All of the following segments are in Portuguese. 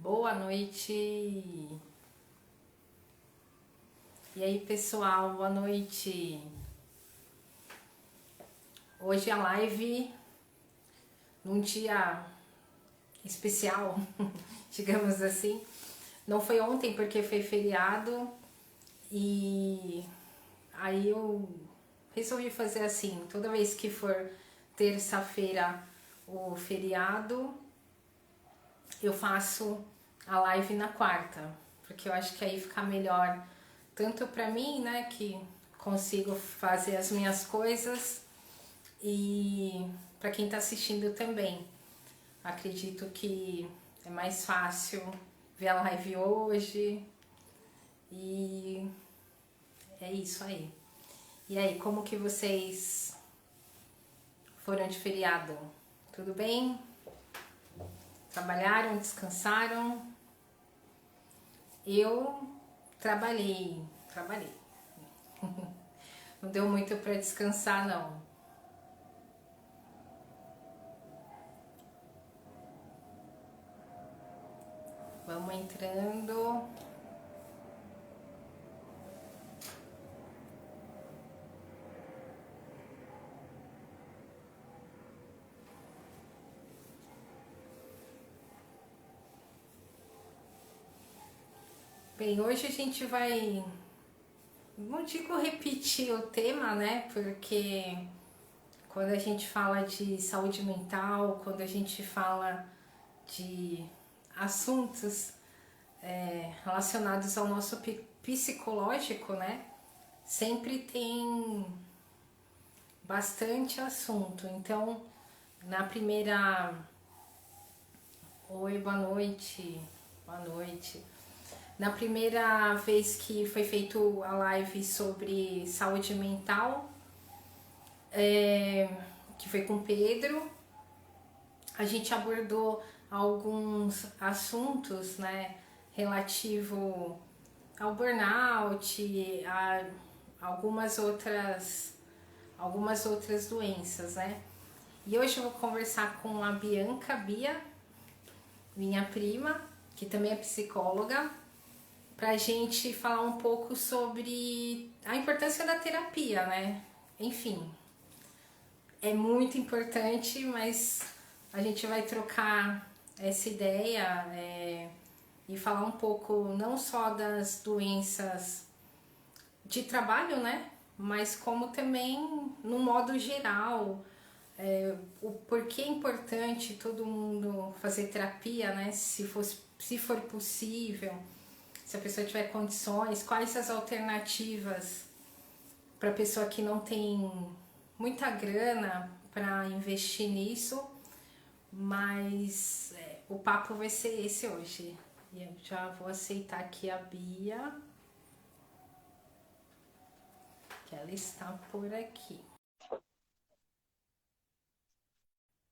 Boa noite. E aí, pessoal, boa noite. Hoje a live num dia especial, digamos assim. Não foi ontem porque foi feriado e aí eu resolvi fazer assim, toda vez que for terça-feira o feriado, eu faço a live na quarta, porque eu acho que aí fica melhor tanto para mim, né, que consigo fazer as minhas coisas e para quem está assistindo também. Acredito que é mais fácil ver a live hoje e é isso aí. E aí, como que vocês foram de feriado? Tudo bem? Trabalharam, descansaram? Eu trabalhei. Não deu muito para descansar não. Vamos entrando. Bem, hoje a gente vai, não digo repetir o tema, né? Porque quando a gente fala de saúde mental, quando a gente fala de assuntos relacionados ao nosso psicológico, né? Sempre tem bastante assunto. Então, na primeira. Oi, boa noite. Boa noite. Na primeira vez que foi feito a live sobre saúde mental, que foi com o Pedro, a gente abordou alguns assuntos, né, relativo ao burnout, a algumas outras doenças, né? E hoje eu vou conversar com a Bia, minha prima, que também é psicóloga, pra gente falar um pouco sobre a importância da terapia, né? Enfim, é muito importante, mas a gente vai trocar essa ideia e falar um pouco não só das doenças de trabalho, né? Mas como também no modo geral, o porquê é importante todo mundo fazer terapia, né? Se for possível, se a pessoa tiver condições, quais as alternativas para pessoa que não tem muita grana para investir nisso, mas o papo vai ser esse hoje. E eu já vou aceitar aqui a Bia, que ela está por aqui.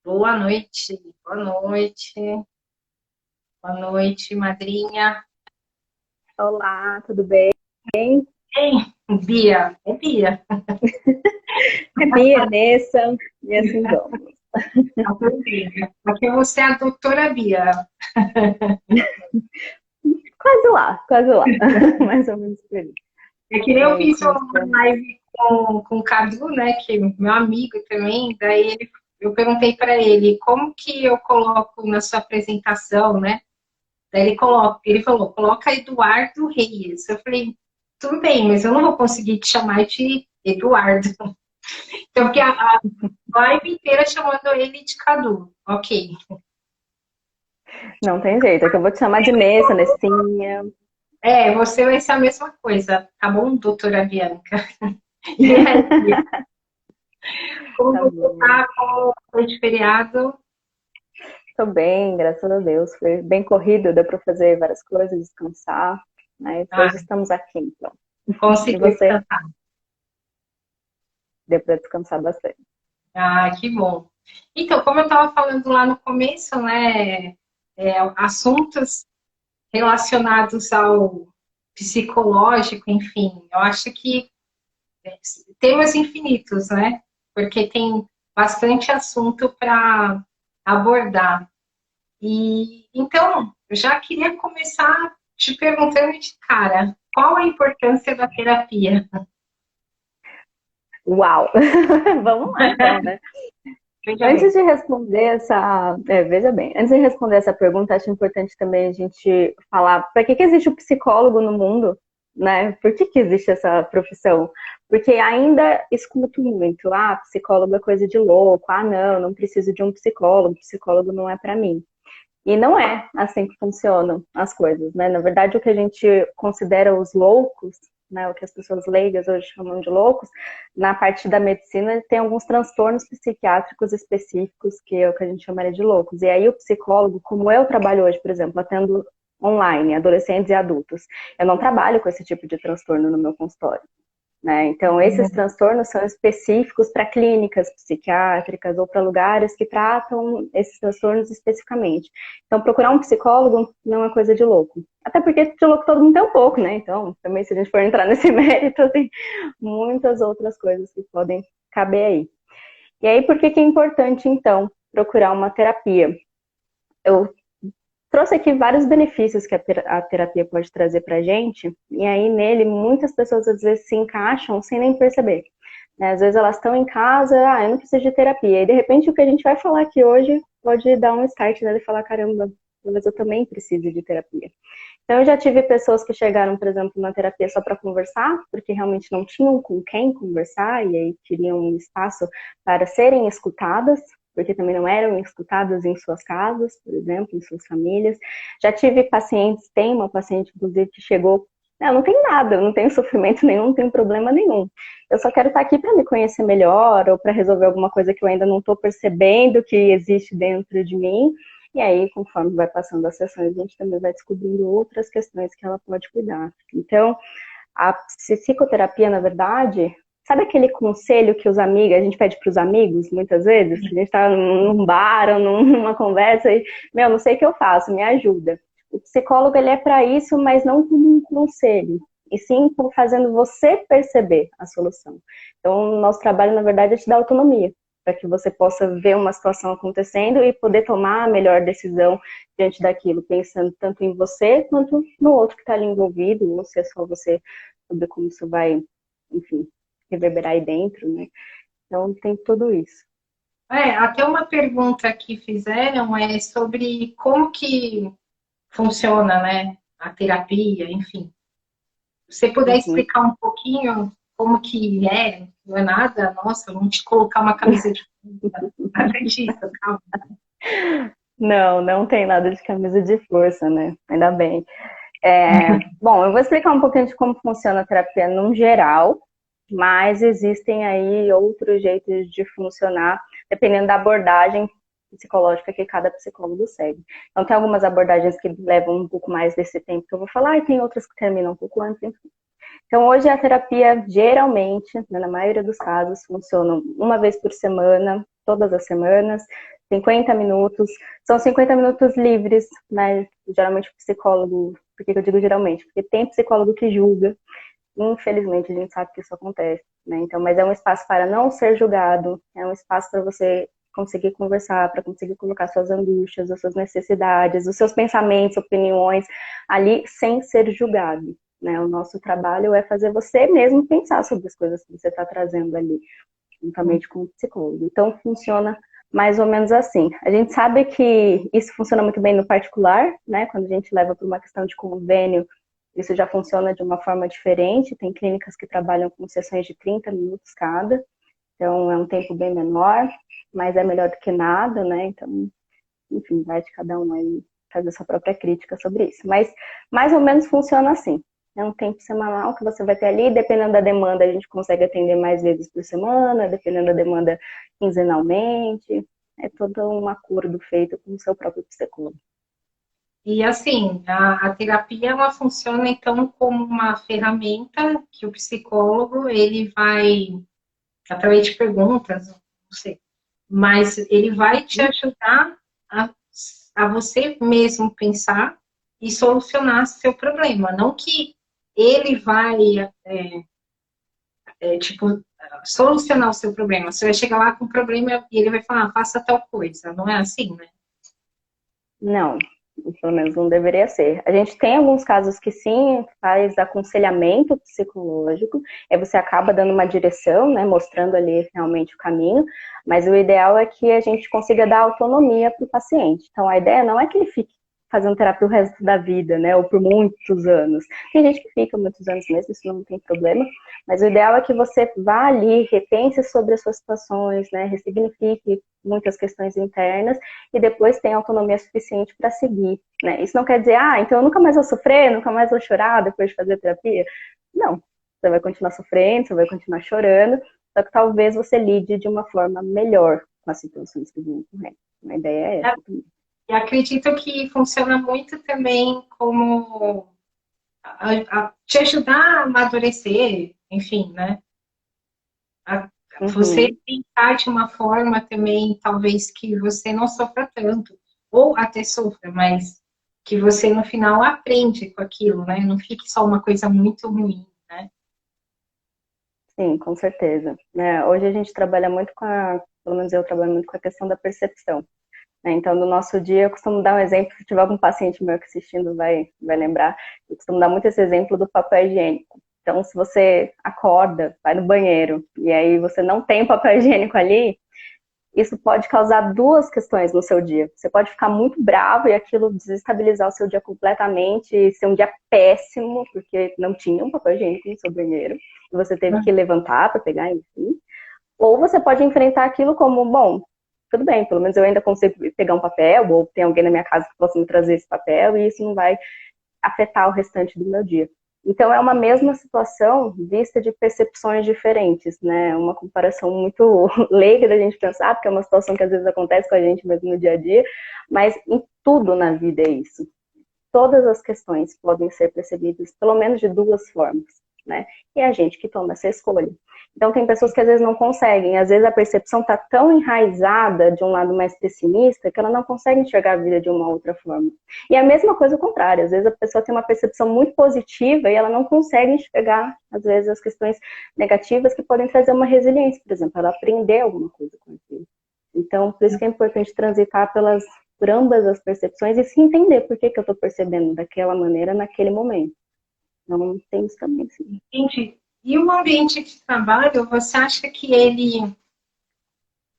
Boa noite, boa noite, boa noite, madrinha. Olá, tudo bem? Ei, Bia, é Bia. É Bia, Nessa, e assim vamos. Tá tudo bem. Aqui você é a doutora Bia. Quase lá, mais ou menos por aí. É que nem eu É fiz isso, uma nós estamos. live com o Cadu, né, que é meu amigo também, eu perguntei para ele como que eu coloco na sua apresentação, né? Daí ele falou, coloca Eduardo Reis. Eu falei, tudo bem, mas eu não vou conseguir te chamar de Eduardo. Então, porque a live inteira chamando ele de Cadu. Ok. Não tem jeito, é que eu vou te chamar de Nessa, Nessinha. Você vai ser a mesma coisa, tá bom, doutora Bianca? E aí, como Tá você bom. tá? Como foi de feriado? Tô bem, graças a Deus. Foi bem corrido, deu para fazer várias coisas, descansar, mas Ah, hoje estamos aqui, então. E conseguiu você? descansar. Deu para descansar bastante. Ah, que bom. Então, como eu estava falando lá no começo, né, assuntos relacionados ao psicológico, enfim, eu acho que temas infinitos, né? Porque tem bastante assunto para abordar. E então, eu já queria começar te perguntando de cara, qual a importância da terapia? Uau! Vamos lá então, né? Veja Antes bem. de responder veja bem, antes de responder essa pergunta, acho importante também a gente falar para que existe o psicólogo no mundo, né? Por que existe essa profissão? Porque ainda escuto muito, psicólogo é coisa de louco, não preciso de um psicólogo não é para mim. E não é assim que funcionam as coisas, né? Na verdade, o que a gente considera os loucos, né, o que as pessoas leigas hoje chamam de loucos, na parte da medicina tem alguns transtornos psiquiátricos específicos, que é o que a gente chamaria de loucos. E aí o psicólogo, como eu trabalho hoje, por exemplo, atendo online, adolescentes e adultos, eu não trabalho com esse tipo de transtorno no meu consultório. Né? Então, esses transtornos são específicos para clínicas psiquiátricas ou para lugares que tratam esses transtornos especificamente. Então, procurar um psicólogo não é coisa de louco. Até porque de louco todo mundo tem um pouco, né? Então, também se a gente for entrar nesse mérito, tem muitas outras coisas que podem caber aí. E aí, por que é importante, então, procurar uma terapia? Eu trouxe aqui vários benefícios que a terapia pode trazer para a gente, e aí nele muitas pessoas às vezes se encaixam sem nem perceber. Né? Às vezes elas estão em casa, eu não preciso de terapia, e de repente o que a gente vai falar aqui hoje pode dar um start nela e falar, caramba, talvez eu também precise de terapia. Então eu já tive pessoas que chegaram, por exemplo, na terapia só para conversar, porque realmente não tinham com quem conversar, e aí queriam um espaço para serem escutadas, porque também não eram escutadas em suas casas, por exemplo, em suas famílias. Já tive pacientes, tem uma paciente, inclusive, que chegou, não tem nada, não tenho sofrimento nenhum, não tenho problema nenhum. Eu só quero estar aqui para me conhecer melhor, ou para resolver alguma coisa que eu ainda não estou percebendo que existe dentro de mim. E aí, conforme vai passando as sessões, a gente também vai descobrindo outras questões que ela pode cuidar. Então, a psicoterapia, na verdade, sabe aquele conselho que a gente pede para os amigos, muitas vezes? A gente está num bar ou numa conversa e, não sei o que eu faço, me ajuda. O psicólogo, ele é para isso, mas não como um conselho, e sim fazendo você perceber a solução. Então, o nosso trabalho, na verdade, é te dar autonomia, para que você possa ver uma situação acontecendo e poder tomar a melhor decisão diante daquilo, pensando tanto em você quanto no outro que está ali envolvido, ou se é só você, saber como isso vai, enfim, reverberar aí dentro, né? Então tem tudo isso. Até uma pergunta que fizeram é sobre como que funciona, né, a terapia, enfim. Se você puder Uhum. explicar um pouquinho como que é, não é nada, nossa, vamos te colocar uma camisa de força, nada disso, calma. Não, não tem nada de camisa de força, né? Ainda bem. Bom, eu vou explicar um pouquinho de como funciona a terapia no geral, mas existem aí outros jeitos de funcionar, dependendo da abordagem psicológica que cada psicólogo segue. Então, tem algumas abordagens que levam um pouco mais desse tempo que eu vou falar, e tem outras que terminam um pouco antes, enfim. Então, hoje a terapia, geralmente, né, na maioria dos casos, funciona uma vez por semana, todas as semanas, 50 minutos. São 50 minutos livres, né? Geralmente o psicólogo, por que eu digo geralmente? Porque tem psicólogo que julga, infelizmente a gente sabe que isso acontece, né? Então, mas é um espaço para não ser julgado, é um espaço para você conseguir conversar, para conseguir colocar suas angústias, as suas necessidades, os seus pensamentos, opiniões ali sem ser julgado. Né? O nosso trabalho é fazer você mesmo pensar sobre as coisas que você está trazendo ali, juntamente com o psicólogo. Então, funciona mais ou menos assim. A gente sabe que isso funciona muito bem no particular, né? Quando a gente leva para uma questão de convênio, isso já funciona de uma forma diferente. Tem clínicas que trabalham com sessões de 30 minutos cada, então é um tempo bem menor, mas é melhor do que nada, né? Então, enfim, vai de cada um aí fazer sua própria crítica sobre isso. Mas mais ou menos funciona assim. É um tempo semanal que você vai ter ali, dependendo da demanda, a gente consegue atender mais vezes por semana, dependendo da demanda, quinzenalmente. É todo um acordo feito com o seu próprio psicólogo. E assim, a terapia ela funciona então como uma ferramenta que o psicólogo ele vai, através de perguntas, não sei, mas ele vai te ajudar a, a você mesmo pensar e solucionar seu problema. Não que ele vai, tipo, solucionar o seu problema. Você vai chegar lá com um problema e ele vai falar, faça tal coisa. Não é assim, né? Não, Pelo menos não deveria ser. A gente tem alguns casos que sim, faz aconselhamento psicológico, aí você acaba dando uma direção, né, mostrando ali realmente o caminho, mas o ideal é que a gente consiga dar autonomia para o paciente. Então a ideia não é que ele fique fazendo terapia o resto da vida, né, ou por muitos anos. Tem gente que fica muitos anos mesmo, isso não tem problema, mas o ideal é que você vá ali, repense sobre as suas situações, né, ressignifique muitas questões internas e depois tenha autonomia suficiente para seguir, né? Isso não quer dizer, então eu nunca mais vou sofrer, nunca mais vou chorar depois de fazer terapia. Não, você vai continuar sofrendo, você vai continuar chorando, só que talvez você lide de uma forma melhor com as situações que vêm ocorrendo. A ideia é essa também. E acredito que funciona muito também como te ajudar a amadurecer, enfim, né? Você Uhum. pensar de uma forma também, talvez que você não sofra tanto, ou até sofra, mas que você no final aprende com aquilo, né? Não fique só uma coisa muito ruim, né? Sim, com certeza. Né? Hoje a gente trabalha muito pelo menos eu trabalho muito com a questão da percepção. Né? Então, no nosso dia, eu costumo dar um exemplo, se tiver algum paciente meu aqui assistindo vai lembrar, eu costumo dar muito esse exemplo do papel higiênico. Então, se você acorda, vai no banheiro, e aí você não tem papel higiênico ali, isso pode causar duas questões no seu dia. Você pode ficar muito bravo e aquilo desestabilizar o seu dia completamente, e ser um dia péssimo, porque não tinha um papel higiênico no seu banheiro, e você teve que levantar para pegar, enfim. Ou você pode enfrentar aquilo como, bom, tudo bem, pelo menos eu ainda consigo pegar um papel, ou tem alguém na minha casa que possa me trazer esse papel, e isso não vai afetar o restante do meu dia. Então, é uma mesma situação vista de percepções diferentes, né? Uma comparação muito leiga da gente pensar, porque é uma situação que às vezes acontece com a gente mesmo no dia a dia, mas em tudo na vida é isso. Todas as questões podem ser percebidas, pelo menos de duas formas, né? E é a gente que toma essa escolha. Então, tem pessoas que às vezes não conseguem, às vezes a percepção está tão enraizada de um lado mais pessimista que ela não consegue enxergar a vida de uma outra forma. E a mesma coisa ao contrário, às vezes a pessoa tem uma percepção muito positiva e ela não consegue enxergar, às vezes, as questões negativas que podem trazer uma resiliência, por exemplo, ela aprender alguma coisa com aquilo. Então, por isso que é importante transitar por ambas as percepções e se entender por que eu estou percebendo daquela maneira naquele momento. Então, tem isso também, sim. Entendi. E o ambiente de trabalho, você acha que ele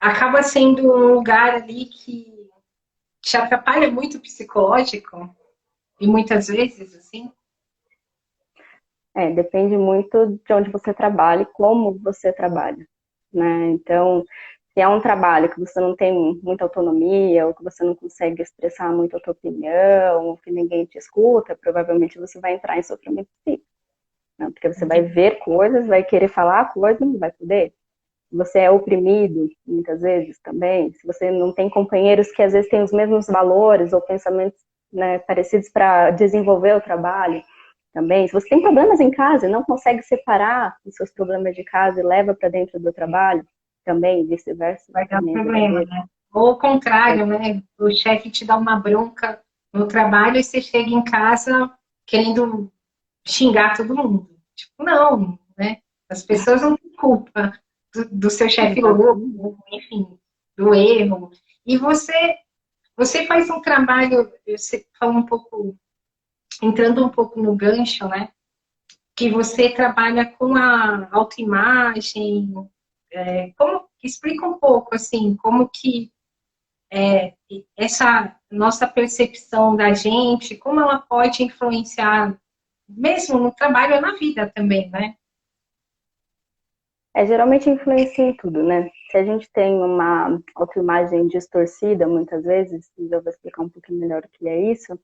acaba sendo um lugar ali que te atrapalha muito o psicológico? E muitas vezes, assim? Depende muito de onde você trabalha e como você trabalha, né? Então, se é um trabalho que você não tem muita autonomia, ou que você não consegue expressar muito a tua opinião, ou que ninguém te escuta, provavelmente você vai entrar em sofrimento psíquico, né? Porque você vai ver coisas, vai querer falar coisas, não vai poder. Você é oprimido, muitas vezes, também. Se você não tem companheiros que às vezes têm os mesmos valores ou pensamentos, né, parecidos para desenvolver o trabalho, também. Se você tem problemas em casa e não consegue separar os seus problemas de casa e leva para dentro do trabalho, também, vice-versa, Vai dar também é problema, verdadeiro. né? Ou o contrário, né? O chefe te dá uma bronca no trabalho e você chega em casa querendo xingar todo mundo. Tipo, não, né? As pessoas não têm culpa do seu chefe Exatamente. louco, enfim, do erro. E você faz um trabalho, você falou um pouco, entrando um pouco no gancho, né? Que você trabalha com a autoimagem, explica um pouco assim, como que essa nossa percepção da gente, como ela pode influenciar, mesmo no trabalho ou na vida também, né? Geralmente influencia em tudo, né? Se a gente tem uma autoimagem distorcida, muitas vezes, e eu vou explicar um pouquinho melhor o que é isso,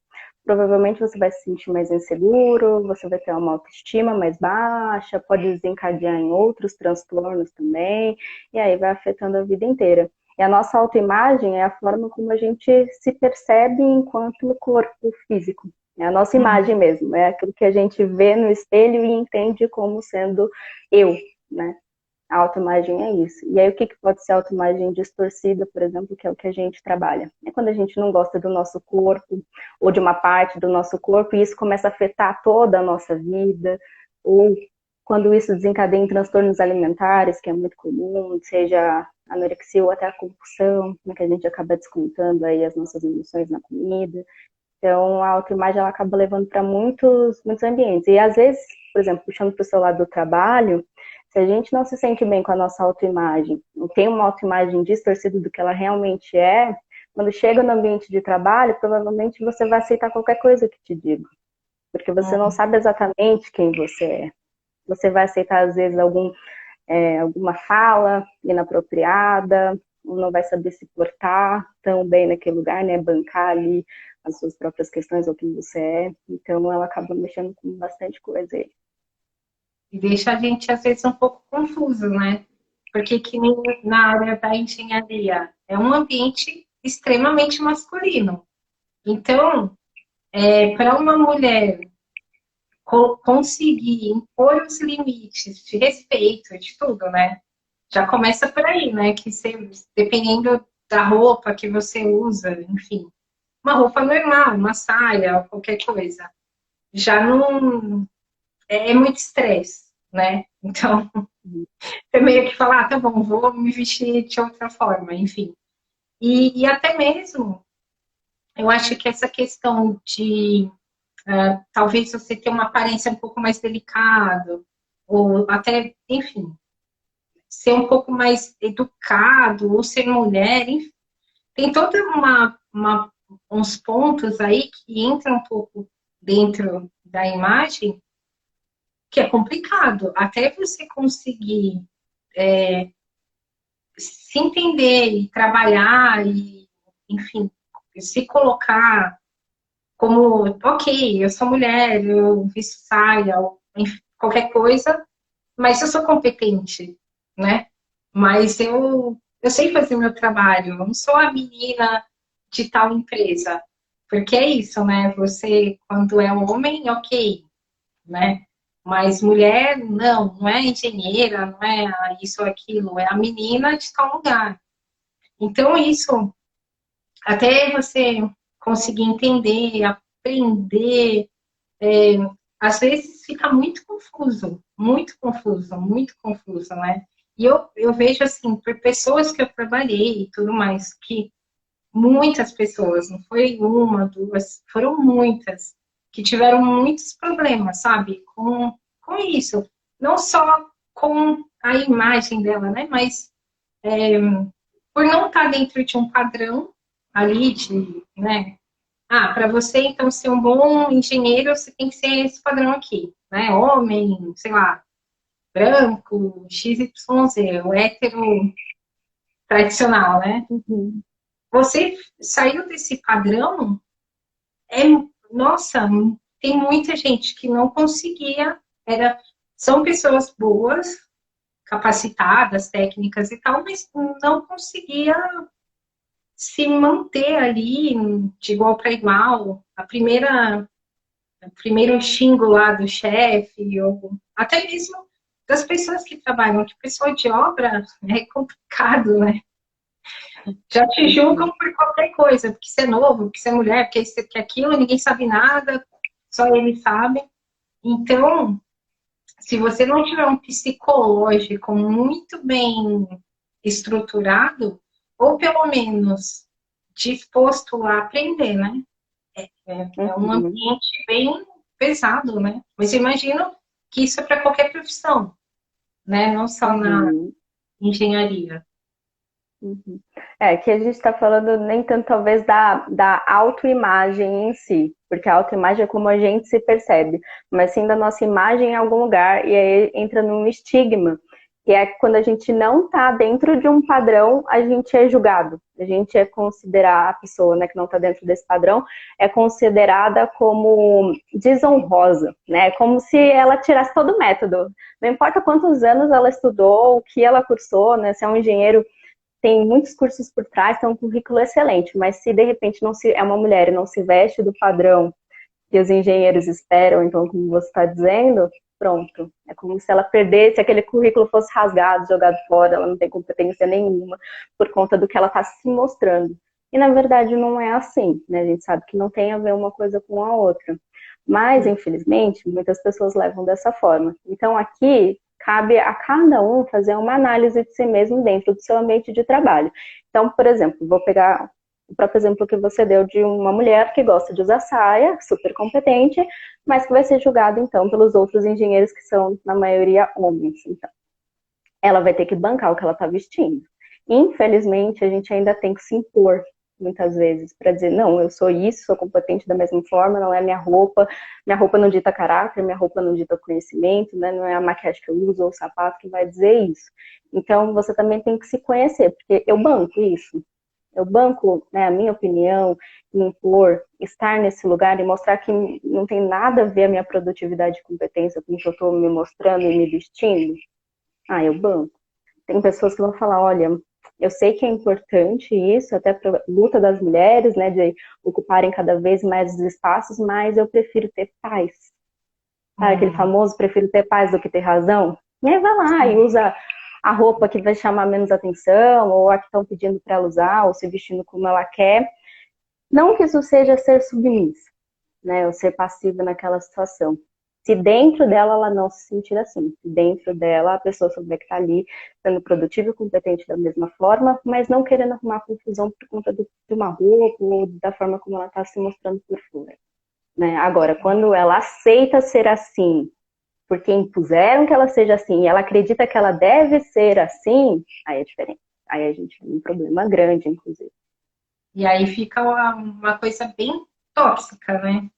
provavelmente você vai se sentir mais inseguro, você vai ter uma autoestima mais baixa, pode desencadear em outros transtornos também, e aí vai afetando a vida inteira. E a nossa autoimagem é a forma como a gente se percebe enquanto corpo físico. É a nossa imagem mesmo, é aquilo que a gente vê no espelho e entende como sendo eu, né? A autoimagem é isso. E aí, o que pode ser autoimagem distorcida, por exemplo, que é o que a gente trabalha? É quando a gente não gosta do nosso corpo, ou de uma parte do nosso corpo, e isso começa a afetar toda a nossa vida, ou quando isso desencadeia em transtornos alimentares, que é muito comum, seja anorexia ou até a compulsão, né, que a gente acaba descontando aí as nossas emoções na comida. Então, a autoimagem ela acaba levando para muitos ambientes. E às vezes, por exemplo, puxando para o seu lado do trabalho, se a gente não se sente bem com a nossa autoimagem, não tem uma autoimagem distorcida do que ela realmente é, quando chega no ambiente de trabalho, provavelmente você vai aceitar qualquer coisa que te diga, porque você não sabe exatamente quem você é. Você vai aceitar, às vezes, alguma fala inapropriada, não vai saber se portar tão bem naquele lugar, né? Bancar ali as suas próprias questões ou quem você é. Então, ela acaba mexendo com bastante coisa aí. E deixa a gente, às vezes, um pouco confuso, né? Porque que nem na área da engenharia, é um ambiente extremamente masculino. Então, para uma mulher conseguir impor os limites de respeito, de tudo, né? Já começa por aí, né? Que você, dependendo da roupa que você usa, enfim, uma roupa normal, uma saia, qualquer coisa, já não é muito estresse, né? Então, você meio que fala, ah, tá bom, vou me vestir de outra forma, enfim. E até mesmo, eu acho que essa questão de talvez você ter uma aparência um pouco mais delicada, ou até, enfim, ser um pouco mais educado, ou ser mulher, enfim, tem toda uns pontos aí que entram um pouco dentro da imagem que é complicado. Até você conseguir se entender e trabalhar e, enfim, se colocar como, ok, eu sou mulher, eu visto saia, enfim, qualquer coisa, mas eu sou competente, né? Mas eu sei fazer meu trabalho, eu não sou a menina de tal empresa. Porque é isso, né? Você, quando é homem, ok, né? Mas mulher, não é engenheira, não é isso ou aquilo, é a menina de tal lugar. Então, isso, até você conseguir entender, aprender, às vezes fica muito confuso, muito confuso, né? E eu vejo, assim, por pessoas que eu trabalhei e tudo mais, que muitas pessoas, não foi uma, duas, foram muitas, que tiveram muitos problemas, sabe, com isso. Não só com a imagem dela, né, mas por não estar dentro de um padrão ali de, né, para você então ser um bom engenheiro, você tem que ser esse padrão aqui, né, homem, sei lá, branco, XYZ, o hétero tradicional, né? Uhum. Você saiu desse padrão, é, nossa, tem muita gente que não conseguia, são pessoas boas, capacitadas, técnicas e tal, mas não conseguia se manter ali de igual para igual. O primeiro xingo lá do chefe, ou até mesmo das pessoas que trabalham, que pessoa de obra é complicado, né? Já te julgam por qualquer coisa, porque você é novo, porque você é mulher, porque isso, porque aquilo, ninguém sabe nada, só eles sabem. Então, se você não tiver um psicológico muito bem estruturado, ou pelo menos disposto a aprender, né? É um Uhum. ambiente bem pesado, né? Mas eu imagino que isso é para qualquer profissão, né? Não só na Uhum. engenharia. Uhum. É, que a gente está falando nem tanto talvez da autoimagem em si, porque a autoimagem é como a gente se percebe, mas sim da nossa imagem em algum lugar, e aí entra num estigma, que é quando a gente não está dentro de um padrão, a gente é julgado, a gente é considerar a pessoa, né, que não está dentro desse padrão, é considerada como desonrosa, né, como se ela tirasse todo o método, não importa quantos anos ela estudou, o que ela cursou, né, se é um engenheiro tem muitos cursos por trás, tem um currículo excelente, mas se de repente não se é uma mulher e não se veste do padrão que os engenheiros esperam, então como você está dizendo, pronto. É como se ela perdesse, aquele currículo fosse rasgado, jogado fora, ela não tem competência nenhuma por conta do que ela está se mostrando. E na verdade não é assim, né? A gente sabe que não tem a ver uma coisa com a outra. Mas, infelizmente, muitas pessoas levam dessa forma. Então, aqui, cabe a cada um fazer uma análise de si mesmo dentro do seu ambiente de trabalho. Então, por exemplo, vou pegar O próprio exemplo que você deu de uma mulher que gosta de usar saia, super competente, mas que vai ser julgada, então, pelos outros engenheiros que são, na maioria, homens. Então, ela vai ter que bancar o que ela está vestindo. Infelizmente, a gente ainda tem que se impor, muitas vezes, para dizer, não, eu sou isso, sou competente da mesma forma, não é minha roupa não dita caráter, minha roupa não dita conhecimento, né? Não é a maquiagem que eu uso ou o sapato que vai dizer isso. Então, você também tem que se conhecer, porque eu banco isso. Eu banco, né, a minha opinião, me impor, estar nesse lugar e mostrar que não tem nada a ver a minha produtividade e competência com o que eu estou me mostrando e me vestindo. Ah, eu banco. Tem pessoas que vão falar, olha, eu sei que é importante isso, até para a luta das mulheres, né, de ocuparem cada vez mais os espaços, mas eu prefiro ter paz. Sabe, aquele famoso, prefiro ter paz do que ter razão? E aí vai lá e usa a roupa que vai chamar menos atenção, ou a que estão pedindo para ela usar, ou se vestindo como ela quer. Não que isso seja ser submissa, né, ou ser passiva naquela situação. Se dentro dela ela não se sentir assim, se dentro dela a pessoa souber que está ali sendo produtiva e competente da mesma forma, mas não querendo arrumar confusão por conta de uma roupa ou da forma como ela está se mostrando por fora. Né? Agora, quando ela aceita ser assim, porque impuseram que ela seja assim, e ela acredita que ela deve ser assim, aí é diferente. Aí a gente tem um problema grande, inclusive. E aí fica uma coisa bem tóxica, né?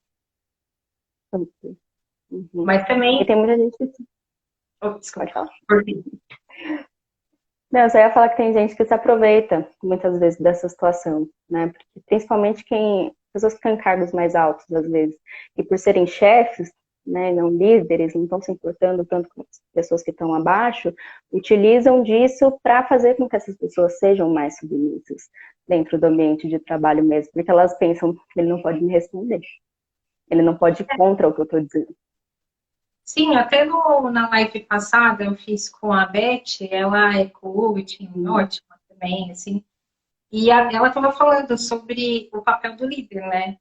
Uhum. Mas E também. tem muita gente que... Oh, Pode desculpa. falar. Por quê? Não, eu só ia falar que tem gente que se aproveita muitas vezes dessa situação, né? Porque, principalmente pessoas que estão em cargos mais altos, às vezes, e por serem chefes, né, não líderes, não estão se importando tanto com as pessoas que estão abaixo, utilizam disso para fazer com que essas pessoas sejam mais submissas dentro do ambiente de trabalho mesmo, porque elas pensam que ele não pode me responder, ele não pode ir contra o que eu estou dizendo. Sim, até na live passada eu fiz com a Beth, ela é coaching, ótima também, assim, e ela estava falando sobre o papel do líder, né?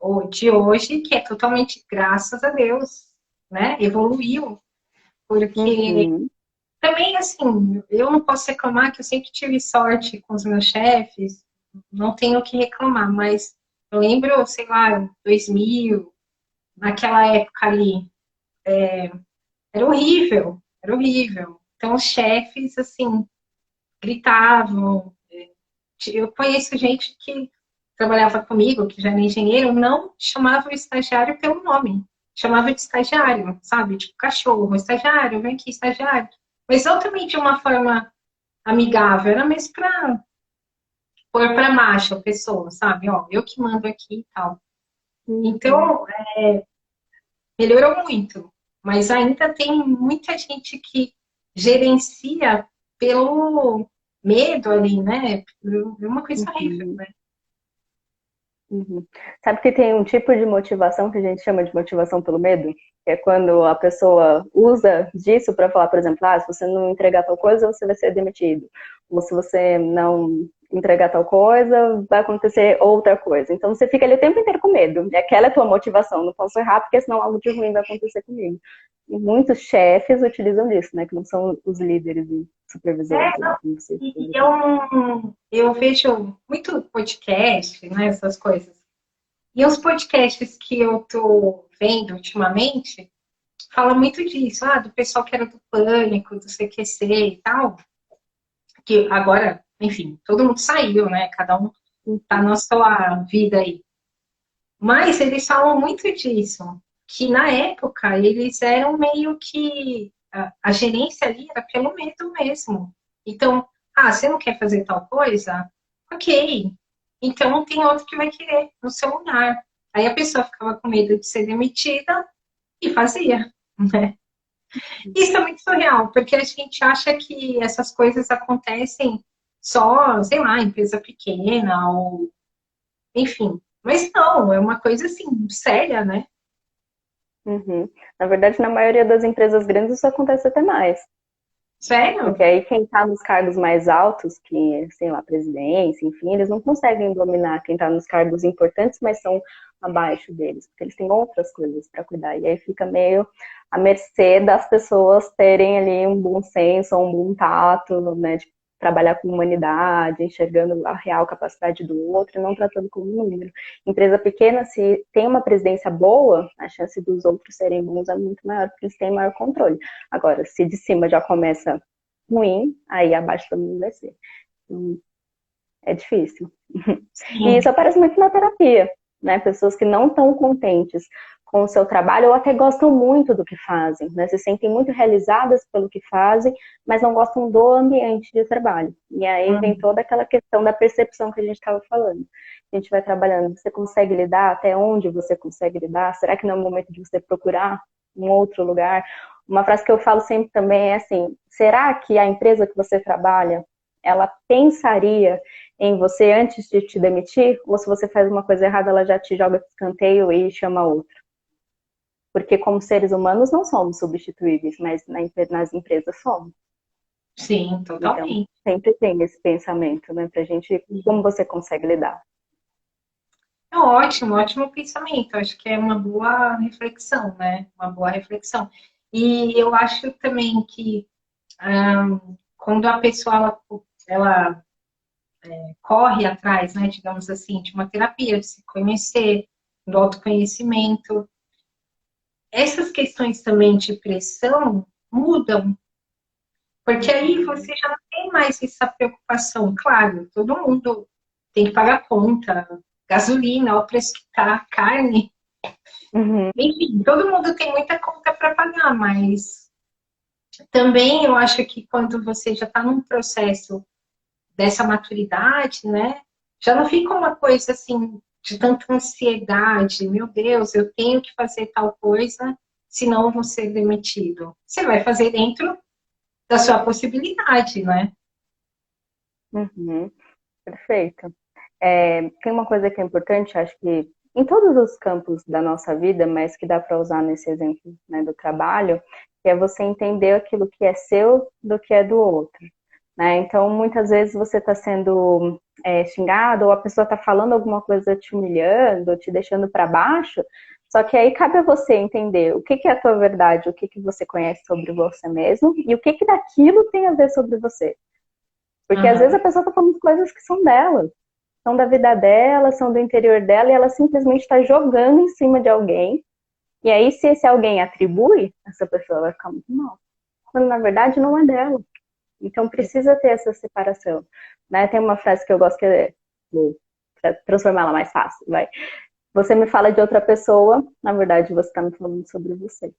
O de hoje, que é totalmente graças a Deus, né? Evoluiu, porque Uhum, também, assim, eu não posso reclamar que eu sempre tive sorte com os meus chefes, não tenho o que reclamar, mas eu lembro, sei lá, 2000, naquela época ali, era horrível, era horrível. Então, os chefes, assim, gritavam. Eu conheço gente que trabalhava comigo, que já era engenheiro, não chamava o estagiário pelo nome. Chamava de estagiário, sabe? Tipo, cachorro, estagiário, vem aqui, estagiário. Mas não também de uma forma amigável, era mesmo para pôr para macho a pessoa, sabe? Ó, eu que mando aqui e tal. uhum, Então, melhorou muito, mas ainda tem muita gente que gerencia pelo medo ali, né? É uma coisa horrível, uhum. né? Uhum. Sabe que tem um tipo de motivação que a gente chama de motivação pelo medo? Que é quando a pessoa usa disso para falar, por exemplo, se você não entregar tal coisa, você vai ser demitido. Ou se você não entregar tal coisa, vai acontecer outra coisa. Então você fica ali o tempo inteiro com medo. E aquela é a tua motivação. Não posso errar, porque senão algo de ruim vai acontecer comigo. E muitos chefes utilizam disso, né? Que não são os líderes e supervisores, É, né? Como você e falou. eu vejo muito podcast, né? Essas coisas. E os podcasts que eu tô vendo ultimamente fala muito disso, do pessoal que era do pânico, do CQC e tal, que agora, enfim, todo mundo saiu, né? Cada um tá na sua vida aí. Mas eles falam muito disso, que na época eles eram meio que a gerência ali era pelo medo mesmo. Então, você não quer fazer tal coisa? Ok. Então tem outro que vai querer no seu lugar. Aí a pessoa ficava com medo de ser demitida e fazia, né? Isso é muito surreal, porque a gente acha que essas coisas acontecem só, sei lá, empresa pequena ou enfim. Mas não, é uma coisa assim, séria, né? Uhum. Na verdade, na maioria das empresas grandes isso acontece até mais. Sério? Porque aí quem está nos cargos mais altos, que, sei lá, presidência, enfim, eles não conseguem dominar quem está nos cargos importantes, mas são abaixo deles, porque eles têm outras coisas para cuidar. E aí fica meio à mercê das pessoas terem ali um bom senso, um bom tato, né? trabalhar com humanidade, enxergando a real capacidade do outro e não tratando como número. Empresa pequena, se tem uma presidência boa, a chance dos outros serem bons é muito maior, porque eles têm maior controle. Agora, se de cima já começa ruim, aí abaixo também vai ser. Então, é difícil. E Sim. isso aparece muito na terapia, né? Pessoas que não estão contentes com o seu trabalho ou até gostam muito do que fazem, né? Se sentem muito realizadas pelo que fazem, mas não gostam do ambiente de trabalho. E aí vem Uhum. toda aquela questão da percepção que a gente estava falando. A gente vai trabalhando, você consegue lidar? Até onde você consegue lidar? Será que não é o momento de você procurar um outro lugar? Uma frase que eu falo sempre também é assim, será que a empresa que você trabalha, ela pensaria em você antes de te demitir? Ou se você faz uma coisa errada, ela já te joga de escanteio e chama outra? Porque como seres humanos não somos substituíveis, mas nas empresas somos. Sim, Então, totalmente. sempre tem esse pensamento, né? Pra gente, como você consegue lidar. É ótimo, ótimo pensamento. Acho que é uma boa reflexão, né? Uma boa reflexão. E eu acho também que quando a pessoa ela corre atrás, né, digamos assim, de uma terapia, de se conhecer, do autoconhecimento, essas questões também de pressão mudam, porque aí você já não tem mais essa preocupação. Claro, todo mundo tem que pagar conta, gasolina, o preço que tá, carne, Uhum, enfim, todo mundo tem muita conta para pagar, mas também eu acho que quando você já está num processo dessa maturidade, né, já não fica uma coisa assim de tanta ansiedade, meu Deus, eu tenho que fazer tal coisa, senão eu vou ser demitido. Você vai fazer dentro da sua possibilidade, né? uhum, perfeito. Tem uma coisa que é importante, acho que em todos os campos da nossa vida, mas que dá para usar nesse exemplo, né, do trabalho, que é você entender aquilo que é seu do que é do outro. Né? Então, muitas vezes você está sendo xingado ou a pessoa está falando alguma coisa te humilhando, te deixando para baixo, só que aí cabe a você entender o que, que é a tua verdade, o que, que você conhece sobre você mesmo e o que, que daquilo tem a ver sobre você. Porque às vezes Uhum. a pessoa está falando coisas que são dela, são da vida dela, são do interior dela, e ela simplesmente está jogando em cima de alguém. E aí, se esse alguém atribui, essa pessoa vai ficar muito mal. Quando na verdade não é dela. Então precisa ter essa separação. Né? Tem uma frase que eu gosto que é, para transformá-la mais fácil, vai. Você me fala de outra pessoa, na verdade você está me falando sobre você.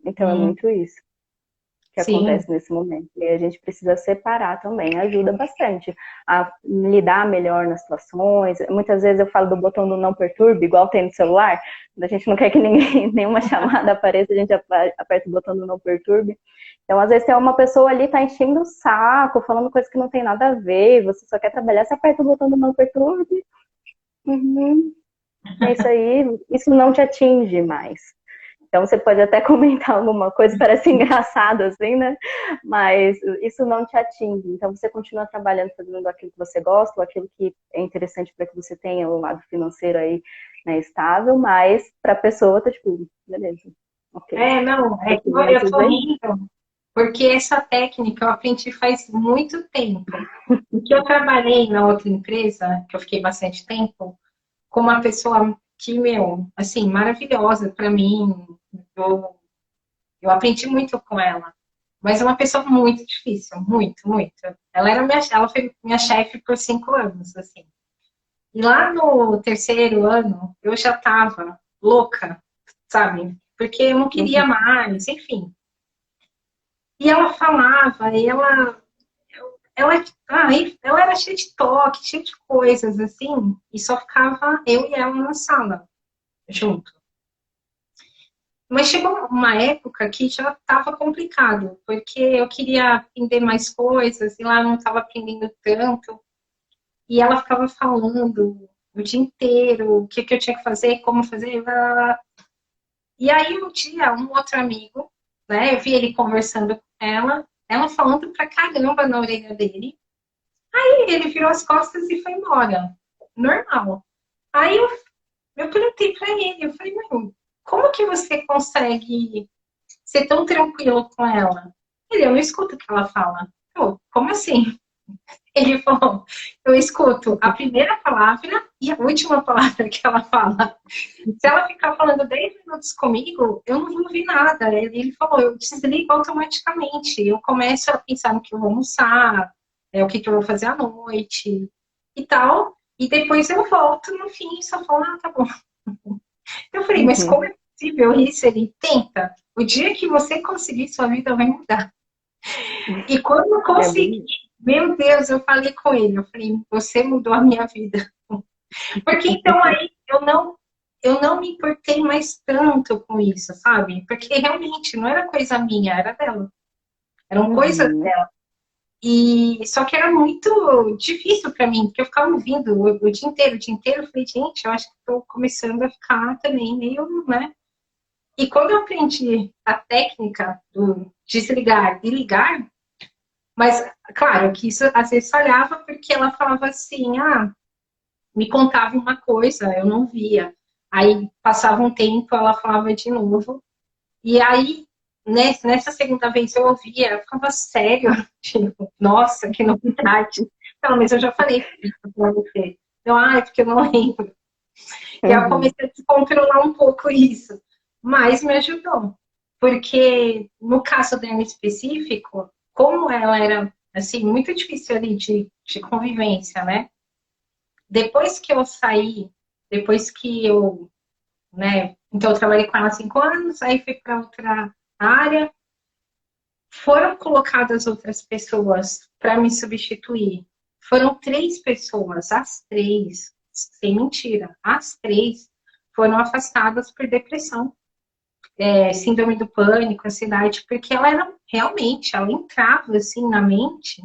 Então é Hum, muito isso que sim. acontece nesse momento. E a gente precisa separar também, ajuda bastante a lidar melhor nas situações. Muitas vezes eu falo do botão do não perturbe, igual tem no celular. Quando a gente não quer que ninguém, nenhuma chamada apareça, a gente aperta o botão do não perturbe. Então, às vezes tem uma pessoa ali tá enchendo o saco, falando coisas que não tem nada a ver, você só quer trabalhar, você aperta o botão do não perturbe. Uhum, é isso aí, isso não te atinge mais. Então você pode até comentar alguma coisa, parece engraçado assim, né? Mas isso não te atinge. Então você continua trabalhando, fazendo aquilo que você gosta, ou aquilo que é interessante para que você tenha o lado financeiro aí, né, estável, mas para a pessoa tá tipo, beleza, ok. Não, é Você que tem eu esses tô aí? rindo, porque essa técnica eu aprendi faz muito tempo. Porque eu trabalhei na outra empresa, que eu fiquei bastante tempo, com uma pessoa que, meu, assim, maravilhosa para mim. Eu, eu aprendi muito com ela. Mas é uma pessoa muito difícil, muito, muito. Ela foi minha chefe por 5 anos, assim. E lá no terceiro ano, eu já tava louca, sabe? Porque eu não queria Uhum, mais, enfim. E ela falava, ela, ela era cheia de toque, cheia de coisas, assim, e só ficava eu e ela na sala, junto. Mas chegou uma época que já estava complicado, porque eu queria aprender mais coisas e lá eu não estava aprendendo tanto. E ela ficava falando o dia inteiro o que, que eu tinha que fazer, como fazer. Blá, blá, blá. E aí um dia, um outro amigo, né, eu vi ele conversando com ela falando pra caramba na orelha dele. Aí ele virou as costas e foi embora. Normal. Aí eu perguntei pra ele, eu falei, meu, como que você consegue ser tão tranquilo com ela? Ele, eu não escuto o que ela fala. Eu, como assim? Ele falou, eu escuto a primeira palavra e a última palavra que ela fala. Se ela ficar falando 10 minutos comigo, eu não vou ouvir nada. Ele falou, eu desligo automaticamente. Eu começo a pensar no que eu vou almoçar, o que, que eu vou fazer à noite e tal. E depois eu volto no fim e só falo, ah, tá bom. Eu falei, mas como é possível isso? Ele tenta. O dia que você conseguir, sua vida vai mudar. E quando eu consegui, meu Deus, eu falei com ele, eu falei, você mudou a minha vida. Porque então aí eu não me importei mais tanto com isso, sabe? Porque realmente não era coisa minha, era dela. Eram coisas dela. E só que era muito difícil para mim, porque eu ficava ouvindo o dia inteiro, o dia inteiro. Eu falei, gente, eu acho que estou começando a ficar também meio, né? E quando eu aprendi a técnica do desligar e ligar, mas, claro, que isso às vezes falhava porque ela falava assim, ah, me contava uma coisa, eu não via. Aí passava um tempo, ela falava de novo. E aí, nessa segunda vez eu ouvia, eu ficava sério, tipo, nossa, que novidade. Não, mas eu já falei isso pra você. Então, é porque eu não lembro. E aí eu comecei a descontrolar um pouco isso. Mas me ajudou. Porque, no caso dela em específico, como ela era, assim, muito difícil ali de convivência, né? Depois que eu saí, depois que eu, né? Então, eu trabalhei com ela há 5 anos, aí fui para outra área. Foram colocadas outras pessoas para me substituir. Foram 3 pessoas, as 3, sem mentira, as 3 foram afastadas por depressão, síndrome do pânico, ansiedade, porque ela era realmente, ela entrava assim na mente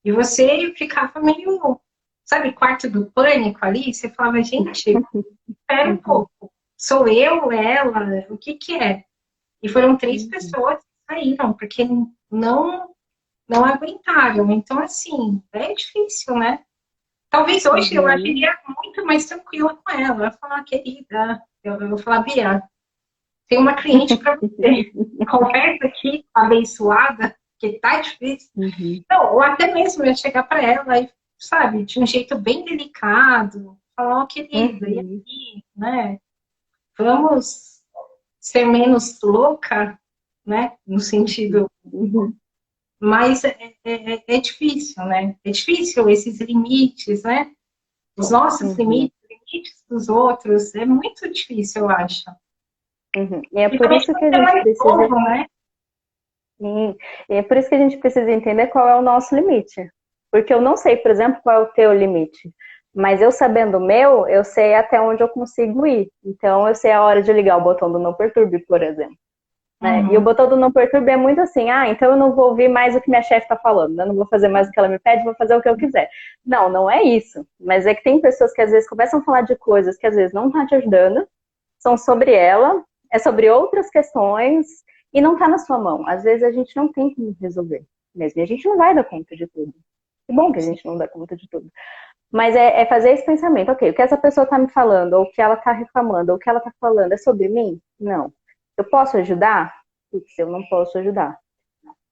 e você ficava meio, sabe, quarto do pânico ali, você falava, gente, espera um pouco, sou eu, ela, o que que é? E foram 3 pessoas que saíram, porque não aguentaram. Então, assim, é difícil, né? Talvez hoje eu agiria muito mais tranquila com ela. Eu ia falar, querida, eu vou falar, Bia, tem uma cliente para você. Conversa aqui, abençoada, que tá difícil. Não, ou até mesmo eu ia chegar para ela e, sabe, de um jeito bem delicado, falar, ó, querida, e aí, né? Vamos ser menos louca, né? No sentido. Mas é difícil, né? É difícil esses limites, né? Os nossos limites, os limites dos outros, é muito difícil, eu acho. E é por Principalmente isso que quando a você é gente mais precisa. novo, né? Sim, e é por isso que a gente precisa entender qual é o nosso limite. Porque eu não sei, por exemplo, qual é o teu limite. Mas eu sabendo o meu, eu sei até onde eu consigo ir. Então, eu sei a hora de ligar o botão do não perturbe, por exemplo. Né? E o botão do não perturbe é muito assim, então eu não vou ouvir mais o que minha chefe está falando, né? Eu não vou fazer mais o que ela me pede, vou fazer o que eu quiser. Não, não é isso. Mas é que tem pessoas que às vezes começam a falar de coisas que às vezes não estão te ajudando, são sobre ela, é sobre outras questões e não está na sua mão. Às vezes a gente não tem como resolver mesmo, e a gente não vai dar conta de tudo. Que bom que a gente não dá conta de tudo. Mas é fazer esse pensamento, ok, o que essa pessoa está me falando, ou o que ela está reclamando, ou o que ela está falando é sobre mim? Não. Eu posso ajudar? Putz, eu não posso ajudar.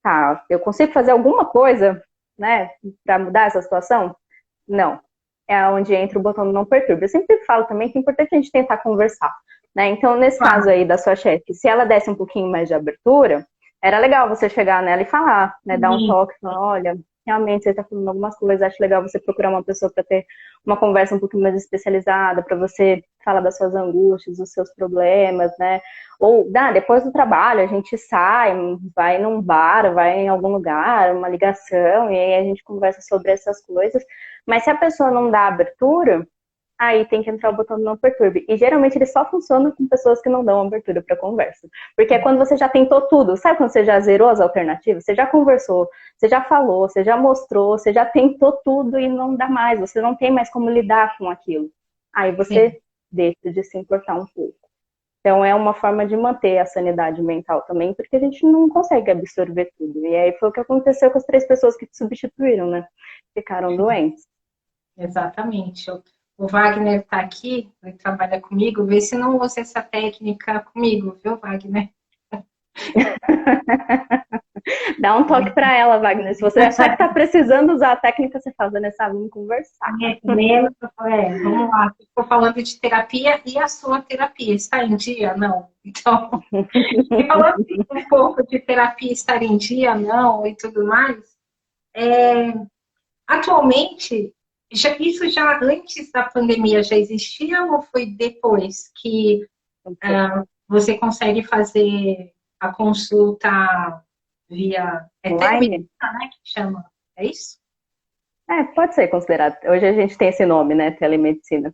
Tá, eu consigo fazer alguma coisa, né, para mudar essa situação? Não. É onde entra o botão do não perturbe. Eu sempre falo também que é importante a gente tentar conversar, né? Então, nesse caso aí da sua chefe, se ela desse um pouquinho mais de abertura, era legal você chegar nela e falar, né, dar um toque, falar, olha, realmente você está falando algumas coisas, acho legal você procurar uma pessoa para ter uma conversa um pouquinho mais especializada, para você falar das suas angústias, dos seus problemas, né? Ou, depois do trabalho, a gente sai, vai num bar, vai em algum lugar, uma ligação, e aí a gente conversa sobre essas coisas. Mas se a pessoa não dá abertura, aí tem que entrar o botão do não perturbe. E geralmente ele só funciona com pessoas que não dão abertura para conversa. Porque é quando você já tentou tudo. Sabe quando você já zerou as alternativas? Você já conversou, você já falou, você já mostrou, você já tentou tudo e não dá mais. Você não tem mais como lidar com aquilo. Aí você deixa de se importar um pouco. Então é uma forma de manter a sanidade mental também, porque a gente não consegue absorver tudo. E aí foi o que aconteceu com as 3 pessoas que te substituíram, né? Ficaram doentes. Exatamente. O Wagner está aqui, ele trabalha comigo, vê se não usa essa técnica comigo, viu, Wagner? Dá um toque para ela, Wagner. Se você achar que tá precisando usar a técnica, você faz, Vanessa, vamos conversar. Vamos lá. Estou falando de terapia e a sua terapia está em dia? Não. Então, e falando um pouco de terapia estar em dia, não, e tudo mais, atualmente, isso já antes da pandemia já existia ou foi depois que você consegue fazer a consulta via Online? telemedicina, né, que chama? É isso? Pode ser considerado. Hoje a gente tem esse nome, né? Telemedicina.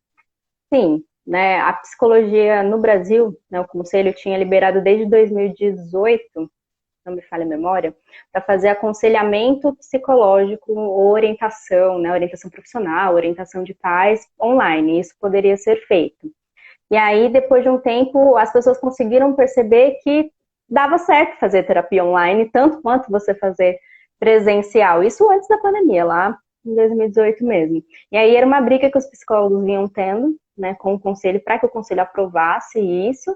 Sim, né? A psicologia no Brasil, né, o Conselho tinha liberado desde 2018, não me falha a memória, para fazer aconselhamento psicológico ou orientação, né? Orientação profissional, orientação de pais online. Isso poderia ser feito. E aí, depois de um tempo, as pessoas conseguiram perceber que dava certo fazer terapia online, tanto quanto você fazer presencial. Isso antes da pandemia, lá em 2018 mesmo. E aí era uma briga que os psicólogos vinham tendo, né, com o conselho, para que o conselho aprovasse isso,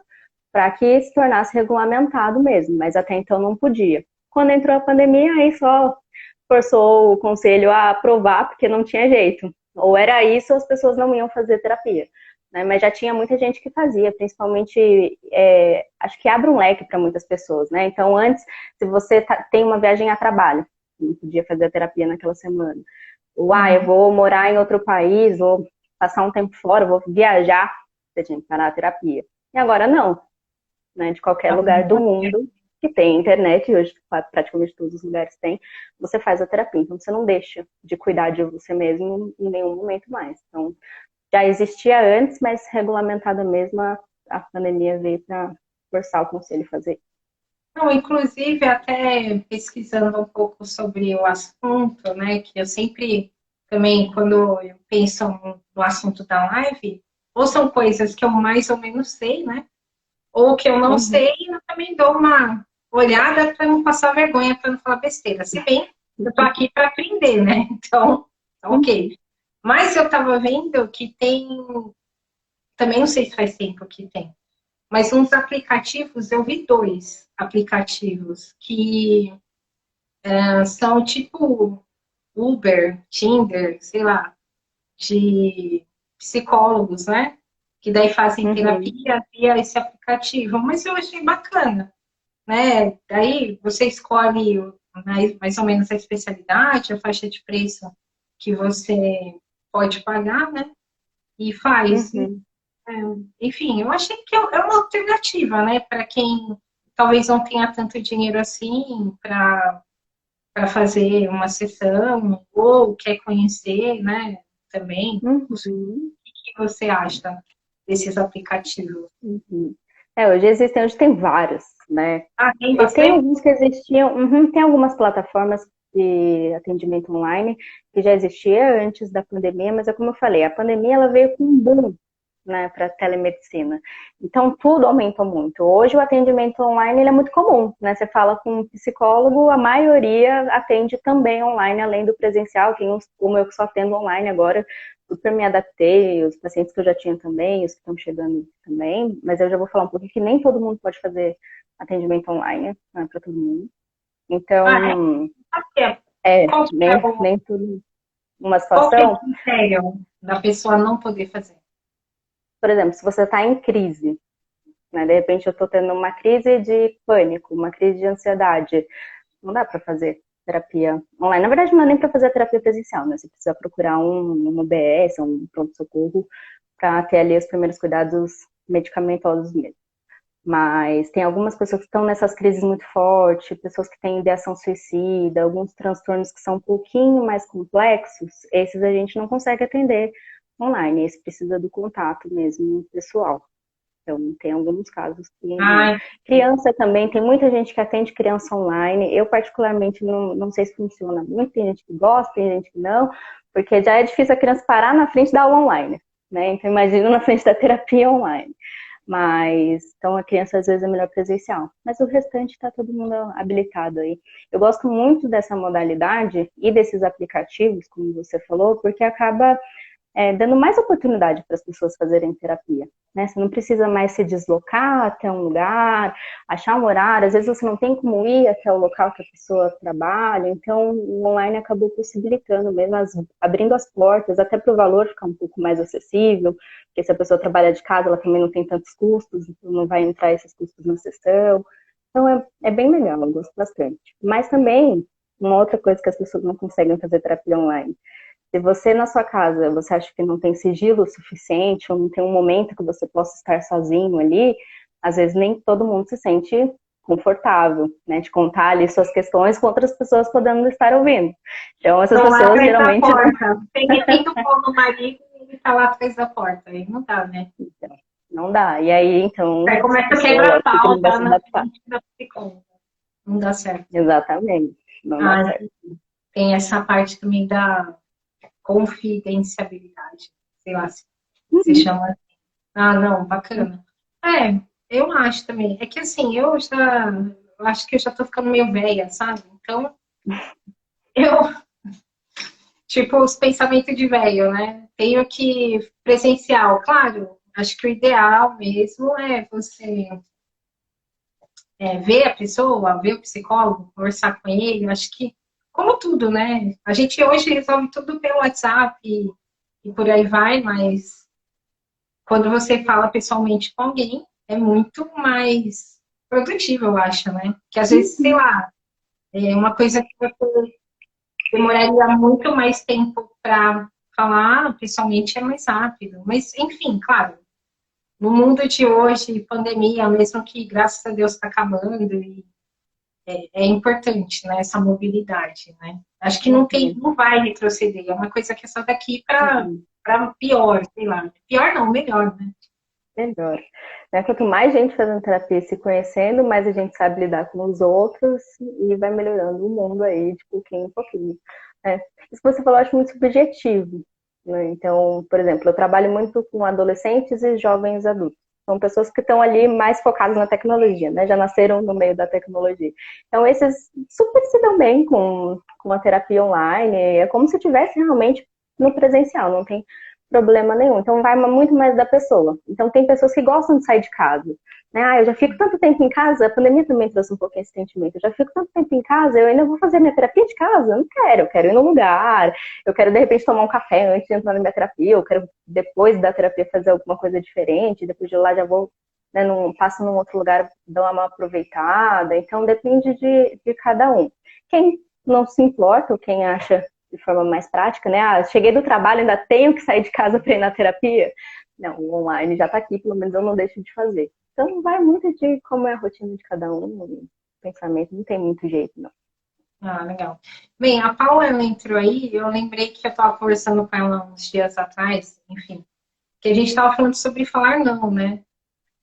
para que se tornasse regulamentado mesmo, mas até então não podia. Quando entrou a pandemia, aí só forçou o conselho a aprovar, porque não tinha jeito. Ou era isso, ou as pessoas não iam fazer terapia. Né? Mas já tinha muita gente que fazia, principalmente, acho que abre um leque para muitas pessoas, né? Então, antes, se você tem uma viagem a trabalho, não podia fazer a terapia naquela semana. Ou, eu vou morar em outro país, vou passar um tempo fora, vou viajar, você tinha que parar a terapia. E agora não, né? De qualquer lugar do mundo que tem internet, hoje praticamente todos os lugares têm, você faz a terapia. Então, você não deixa de cuidar de você mesmo em nenhum momento mais. Então, já existia antes, mas regulamentada mesmo, a pandemia veio para forçar o conselho a fazer. Não, inclusive, até pesquisando um pouco sobre o assunto, né, que eu sempre, também, quando eu penso no assunto da live, ou são coisas que eu mais ou menos sei, né, ou que eu não sei, eu também dou uma olhada para não passar vergonha, para não falar besteira. Se bem, eu estou aqui para aprender, né, então, ok. Mas eu estava vendo que tem, também não sei se faz tempo que tem, mas uns aplicativos, eu vi dois aplicativos que são tipo Uber, Tinder, sei lá, de psicólogos, né? Que daí fazem terapia via esse aplicativo. Mas eu achei bacana, né? Daí você escolhe mais ou menos a especialidade, a faixa de preço que você pode pagar, né? E faz. Enfim, eu achei que é uma alternativa, né? Para quem talvez não tenha tanto dinheiro assim para fazer uma sessão ou quer conhecer, né? Também. O que você acha desses aplicativos? Hoje tem vários, né? Ah, tem E tem bastante? alguns que existiam, tem algumas plataformas de atendimento online que já existia antes da pandemia, mas é como eu falei, a pandemia ela veio com um boom, né, para telemedicina. Então tudo aumentou muito. Hoje o atendimento online ele é muito comum, né? Você fala com um psicólogo, a maioria atende também online, além do presencial. Tem uns, como eu que só atendo online agora, super me adaptei, os pacientes que eu já tinha também, os que estão chegando também, mas eu já vou falar um pouquinho que nem todo mundo pode fazer atendimento online, não é para todo mundo. Então, Qual que é nem tudo. Uma qual que é o situação, critério da pessoa não poder fazer? por exemplo, se você está em crise, né, de repente eu estou tendo uma crise de pânico, uma crise de ansiedade, não dá para fazer terapia online. Na verdade, não é nem para fazer a terapia presencial, né? Você precisa procurar um UBS, um pronto-socorro, para ter ali os primeiros cuidados medicamentosos mesmo. Mas tem algumas pessoas que estão nessas crises muito fortes, pessoas que têm ideação suicida, alguns transtornos que são um pouquinho mais complexos, esses a gente não consegue atender online, esse precisa do contato mesmo pessoal. Então, tem alguns casos que não. Ai, Criança também, tem muita gente que atende criança online. Eu, particularmente, não sei se funciona muito. Tem gente que gosta, tem gente que não, porque já é difícil a criança parar na frente da aula online, né? Então, imagina na frente da terapia online. Mas, então, a criança às vezes é melhor presencial. Mas o restante está todo mundo habilitado aí. Eu gosto muito dessa modalidade e desses aplicativos, como você falou, porque acaba dando mais oportunidade para as pessoas fazerem terapia, né? Você não precisa mais se deslocar até um lugar, achar um horário, às vezes você não tem como ir até o local que a pessoa trabalha, então o online acabou possibilitando mesmo, abrindo as portas, até para o valor ficar um pouco mais acessível, porque se a pessoa trabalha de casa, ela também não tem tantos custos, então não vai entrar esses custos na sessão. Então é bem legal, eu gosto bastante. Mas também, uma outra coisa que as pessoas não conseguem fazer terapia online, se você na sua casa, você acha que não tem sigilo suficiente, ou não tem um momento que você possa estar sozinho ali, às vezes nem todo mundo se sente confortável, né, de contar ali suas questões com outras pessoas podendo estar ouvindo. Então essas Estão lá pessoas atrás da geralmente porta. Tem do pão no marido e ele tá lá atrás da porta. Aí não dá, né? não dá. E aí, então, Aí essa começa a pessoa, quebrar lógico que pau não vai já se na adaptar. frente da psicóloga. Não dá certo. Exatamente, não dá Ah, certo. tem essa parte também da confidencialidade. Sei lá se chama assim. Ah, não, bacana. Eu acho também. É que assim, eu acho que eu já tô ficando meio velha, sabe? Então, eu, tipo, os pensamentos de velho, né? Tenho que presencial, claro. Acho que o ideal mesmo é você ver a pessoa, ver o psicólogo, conversar com ele. Acho que, como tudo, né? A gente hoje resolve tudo pelo WhatsApp e por aí vai, mas quando você fala pessoalmente com alguém, é muito mais produtivo, eu acho, né? Que às vezes, sei lá, é uma coisa que você demoraria muito mais tempo para falar, pessoalmente é mais rápido. Mas, enfim, claro, no mundo de hoje, pandemia, mesmo que graças a Deus está acabando, e é importante, né, essa mobilidade, né? Acho que não vai retroceder, é uma coisa que é só daqui para pior, sei lá. Pior não, melhor, né? Melhor. Né? Quanto mais gente fazendo terapia e se conhecendo, mais a gente sabe lidar com os outros e vai melhorando o mundo aí de pouquinho em pouquinho. Né? Isso que você falou, eu acho muito subjetivo. Né? Então, por exemplo, eu trabalho muito com adolescentes e jovens adultos. São pessoas que estão ali mais focadas na tecnologia, né? Já nasceram no meio da tecnologia. Então, esses super se dão bem com a terapia online. É como se tivesse realmente no presencial, não tem problema nenhum. Então vai muito mais da pessoa. Então tem pessoas que gostam de sair de casa. Né? Ah, eu já fico tanto tempo em casa, a pandemia também trouxe um pouquinho esse sentimento. Eu já fico tanto tempo em casa, eu ainda vou fazer minha terapia de casa? Eu não quero, eu quero ir num lugar, eu quero de repente tomar um café antes de entrar na minha terapia, eu quero depois da terapia fazer alguma coisa diferente, depois de lá já vou, né, passo num outro lugar, dar uma aproveitada. Então depende de cada um. Quem não se importa, ou quem acha de forma mais prática, né? Ah, cheguei do trabalho, ainda tenho que sair de casa para ir na terapia. Não, o online já está aqui, pelo menos eu não deixo de fazer. Então vai muito de como é a rotina de cada um, o pensamento, não tem muito jeito, não. Ah, legal. Bem, a Paula entrou aí, eu lembrei que eu estava conversando com ela uns dias atrás, enfim, que a gente estava falando sobre falar não, né?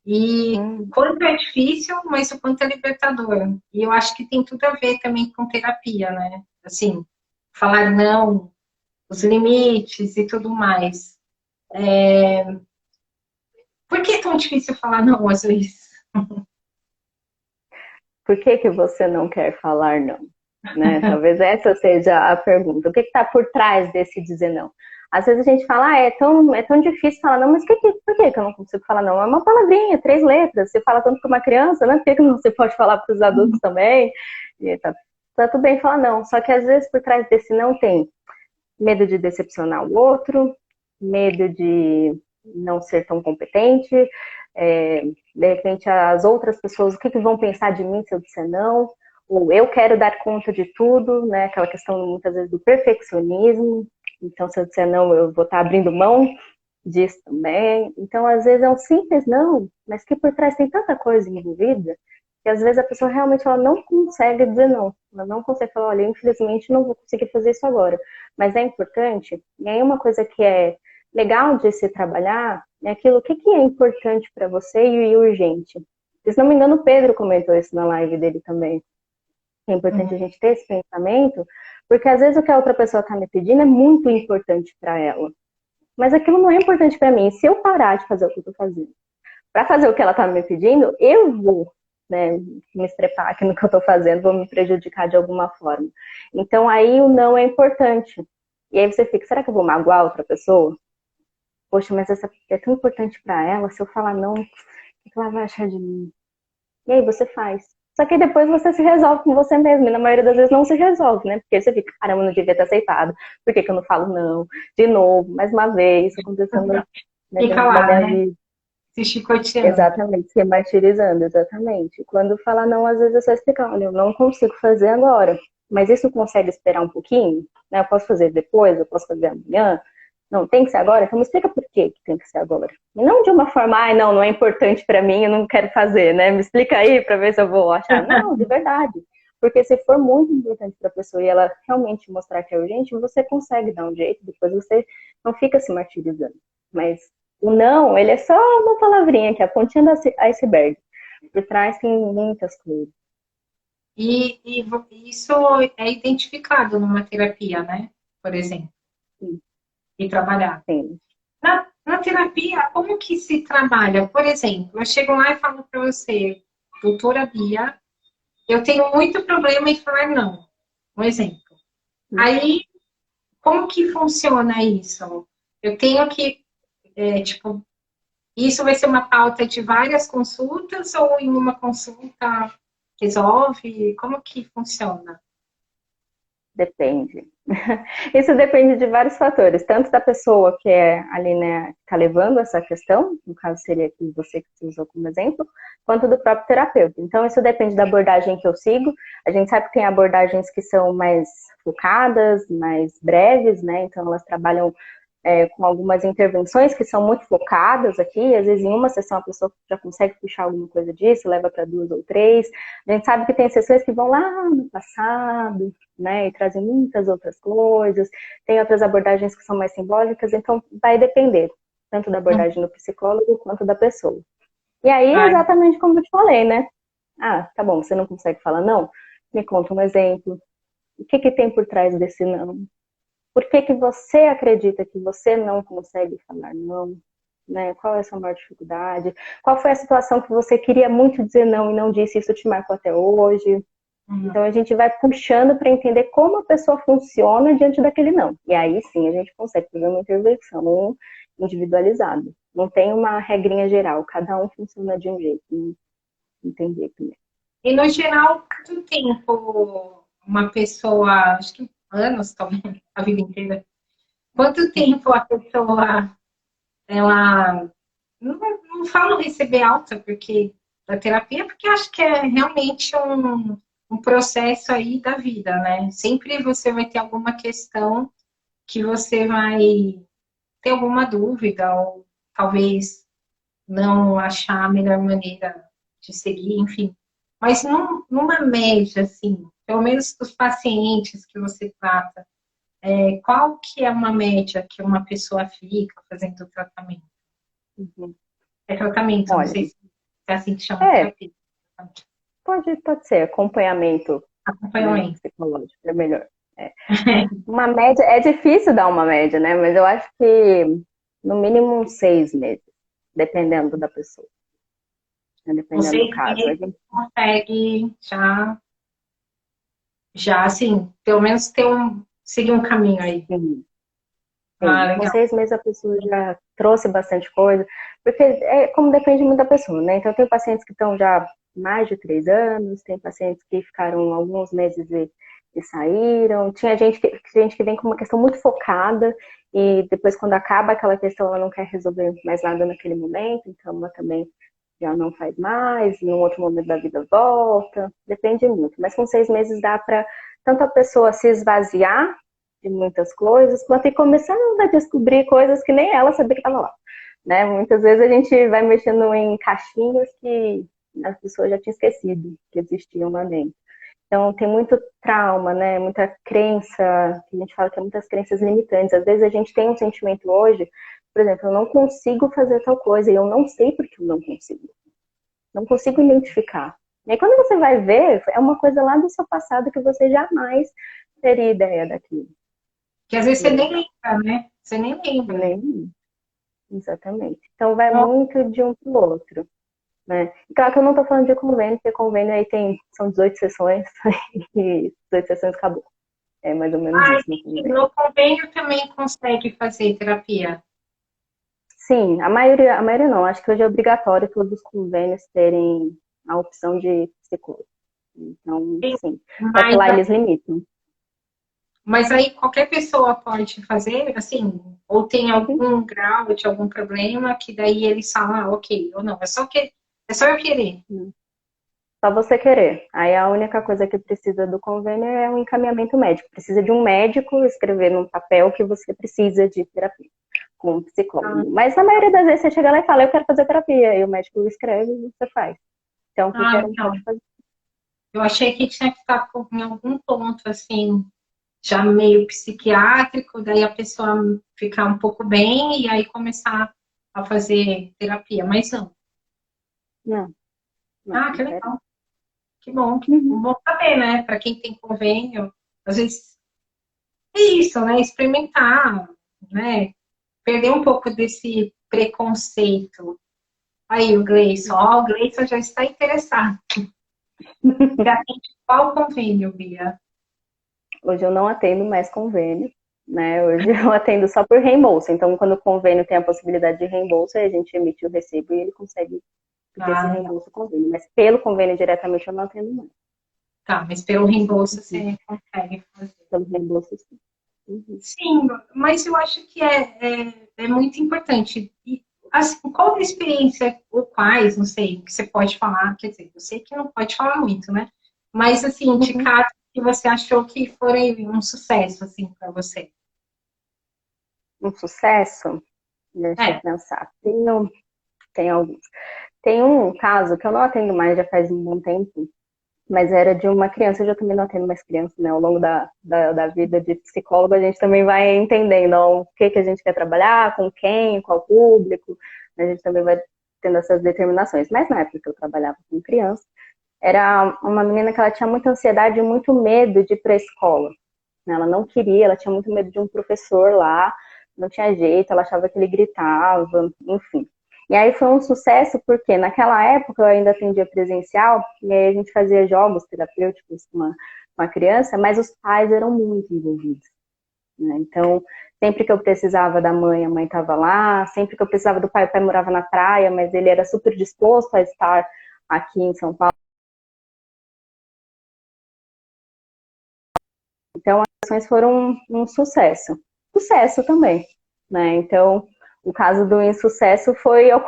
E o Hum, quanto é difícil, mas o quanto é libertador. E eu acho que tem tudo a ver também com terapia, né? Assim, falar não, os limites e tudo mais. Por que é tão difícil falar não às vezes? por que que você não quer falar não? Né? Talvez essa seja a pergunta. O que está por trás desse dizer não? Às vezes a gente fala, é tão difícil falar não, mas por que eu não consigo falar não? É uma palavrinha, 3 letras. Você fala tanto para uma criança, né? Por que não você pode falar para os adultos também? E tá tudo bem falar não. Só que às vezes por trás desse não tem medo de decepcionar o outro, medo de não ser tão competente, de repente as outras pessoas, o que vão pensar de mim se eu disser não? Ou eu quero dar conta de tudo, né? Aquela questão muitas vezes do perfeccionismo. Então, se eu disser não, eu vou estar abrindo mão disso também. Então, às vezes é um simples não, mas que por trás tem tanta coisa envolvida que às vezes a pessoa realmente ela não consegue dizer não. Ela não consegue falar, olha, infelizmente não vou conseguir fazer isso agora. Mas é importante. E aí uma coisa que é legal de se trabalhar é aquilo, o que é importante para você e urgente. Se não me engano, o Pedro comentou isso na live dele também. É importante a gente ter esse pensamento, porque às vezes o que a outra pessoa está me pedindo é muito importante para ela. Mas aquilo não é importante para mim. Se eu parar de fazer o que eu estou fazendo, para fazer o que ela está me pedindo, eu vou, né, me estrepar aqui no que eu estou fazendo, vou me prejudicar de alguma forma. Então aí o não é importante. E aí você fica, será que eu vou magoar outra pessoa? poxa, mas essa é tão importante para ela, se eu falar não, o que ela vai achar de mim? E aí você faz. Só que depois você se resolve com você mesmo, e na maioria das vezes não se resolve, né? Porque você fica, caramba, não devia ter aceitado, por que que eu não falo não? De novo, mais uma vez, acontecendo, né, Fica dentro da lá, minha né? vida. Se chicoteando. Exatamente, se martirizando, exatamente. Quando falar não, às vezes é só explicar, olha, eu não consigo fazer agora, mas isso consegue esperar um pouquinho? Né? Eu posso fazer depois, eu posso fazer amanhã? Não, tem que ser agora? Então me explica por que que tem que ser agora. E não de uma forma, ai, não, não é importante pra mim, eu não quero fazer, né? Me explica aí pra ver se eu vou achar. Não, de verdade. Porque se for muito importante pra pessoa e ela realmente mostrar que é urgente, você consegue dar um jeito, depois você não fica se martirizando. Mas o não, ele é só uma palavrinha que é a pontinha do iceberg. Por trás tem muitas coisas. Isso é identificado numa terapia, né? Por exemplo, Sim, e trabalhado. sim. Na terapia, como que se trabalha? Por exemplo, eu chego lá e falo para você, doutora Bia, eu tenho muito problema em falar não. Um exemplo. Aí, como que funciona isso? Eu tenho que, tipo, isso vai ser uma pauta de várias consultas ou em uma consulta resolve? Como que funciona? Depende. Isso depende de vários fatores, tanto da pessoa que é ali, né, tá levando essa questão, no caso seria aqui você que se usou como exemplo, quanto do próprio terapeuta. Então, isso depende da abordagem que eu sigo. A gente sabe que tem abordagens que são mais focadas, mais breves, né? Então, elas trabalham com algumas intervenções que são muito focadas aqui. Às vezes, em uma sessão, a pessoa já consegue puxar alguma coisa disso, leva para duas ou três. A gente sabe que tem sessões que vão lá no passado, né, e trazem muitas outras coisas. Tem outras abordagens que são mais simbólicas, então vai depender tanto da abordagem do psicólogo quanto da pessoa. E aí, é Ai, exatamente como eu te falei, né? Ah, tá bom, você não consegue falar não? Me conta um exemplo. O que que tem por trás desse não? Por que que você acredita que você não consegue falar não? Né? Qual é a sua maior dificuldade? Qual foi a situação que você queria muito dizer não e não disse, isso te marcou até hoje? Então a gente vai puxando para entender como a pessoa funciona diante daquele não. E aí sim a gente consegue fazer uma intervenção individualizada. Não tem uma regrinha geral, cada um funciona de um jeito. Entender também. e no geral, quanto tempo uma pessoa, acho que anos talvez, a vida inteira, quanto tempo a pessoa, ela, não falo receber alta porque da terapia, porque acho que é realmente um processo aí da vida, né? Sempre você vai ter alguma questão que você vai ter alguma dúvida, ou talvez não achar a melhor maneira de seguir, enfim. Mas numa média, assim, pelo menos dos pacientes que você trata, qual que é uma média que uma pessoa fica fazendo o tratamento? Uhum. É tratamento, não Olha, sei se é assim que chama é, terapia. pode ser acompanhamento, né, Acompanhamento. psicológico, é melhor. É. Uma média, é difícil dar uma média, né? Mas eu acho que no mínimo uns 6 meses, dependendo da pessoa, né? Dependendo do Você caso. A gente consegue já assim, pelo menos seguir um caminho aí. sim, Ah, sim. Com legal. 6 meses a pessoa já trouxe bastante coisa, porque é como depende muito da pessoa, né? Então tem pacientes que estão já mais de 3 anos, tem pacientes que ficaram alguns meses e saíram. Tinha gente que vem com uma questão muito focada e depois quando acaba aquela questão ela não quer resolver mais nada naquele momento, então ela também já não faz mais, em um outro momento da vida volta, depende muito. Mas com 6 meses dá para tanto a pessoa se esvaziar de muitas coisas, quanto ir começando a descobrir coisas que nem ela sabia que estava lá. Né? Muitas vezes a gente vai mexendo em caixinhas que as pessoas já tinham esquecido que existiam lá dentro. Então tem muito trauma, né? Muita crença, que a gente fala que é muitas crenças limitantes. Às vezes a gente tem um sentimento hoje, por exemplo, eu não consigo fazer tal coisa e eu não sei porque eu não consigo. Não consigo identificar. E aí quando você vai ver, é uma coisa lá do seu passado que você jamais teria ideia daquilo. Que às vezes E você aí, nem lembra, né? Você nem lembra. nem, exatamente. Então vai Não, muito de um pro outro. Né? E claro que eu não estou falando de convênio, porque convênio aí são 18 sessões e 18 sessões acabou. É mais ou menos ah, isso no convênio. no convênio também consegue fazer terapia. sim, a maioria não. Acho que hoje é obrigatório todos os convênios terem a opção de psicólogo. Então, Sim, sim. Só que mas, lá eles limitam. mas aí qualquer pessoa pode fazer, assim, ou tem Sim. algum grau de algum problema que daí eles falam, ah, ok, ou não, é só eu querer. Só você querer. Aí a única coisa que precisa do convênio é um encaminhamento médico. Precisa de um médico escrever num papel que você precisa de terapia com um Ah, psicólogo. Mas na maioria das vezes você chega lá e fala, eu quero fazer terapia. E o médico escreve e você faz. Então qualquer um então, pode fazer. eu achei que tinha que estar em algum ponto, assim, já meio psiquiátrico, daí a pessoa ficar um pouco bem e aí começar a fazer terapia, mas não. Não, não, Ah, que não quero. legal, que bom, Uhum. bom saber, né? Para quem tem convênio, às vezes é isso, né? Experimentar, né? Perder um pouco desse preconceito. Aí o Gleison já está interessado. Já tem qual convênio, Bia? Hoje eu não atendo mais convênio, né? Hoje eu atendo só por reembolso. Então, quando o convênio tem a possibilidade de reembolso, aí a gente emite o recibo e ele consegue ter esse Ah, legal. reembolso do convênio. Mas pelo convênio diretamente eu não atendo mais. Tá, mas pelo reembolso Uhum. você consegue fazer. Pelo reembolso, sim. Uhum. Sim, mas eu acho que é muito importante. E, assim, qual a experiência, ou quais, não sei, que você pode falar, quer dizer, eu sei que não pode falar muito, né? Mas, assim, de Uhum. casos que você achou que foram um sucesso, assim, para você. Um sucesso? Deixa eu É, pensar. Tem alguns. Tem um caso que eu não atendo mais já faz um bom tempo, mas era de uma criança. Eu já também não atendo mais criança, né? Ao longo da vida de psicólogo, a gente também vai entendendo ó, o que, que a gente quer trabalhar, com quem, qual público. A gente também vai tendo essas determinações. Mas na época que eu trabalhava com criança, era uma menina que ela tinha muita ansiedade e muito medo de ir para a escola. Ela não queria, ela tinha muito medo de um professor lá, não tinha jeito, ela achava que ele gritava, enfim. E aí foi um sucesso porque naquela época eu ainda atendia presencial, e aí a gente fazia jogos terapêuticos com a criança, mas os pais eram muito envolvidos. Né? Então, sempre que eu precisava da mãe, a mãe estava lá, sempre que eu precisava do pai, o pai morava na praia, mas ele era super disposto a estar aqui em São Paulo. Então, as ações foram um sucesso. Sucesso também, né? Então, o caso do insucesso foi ao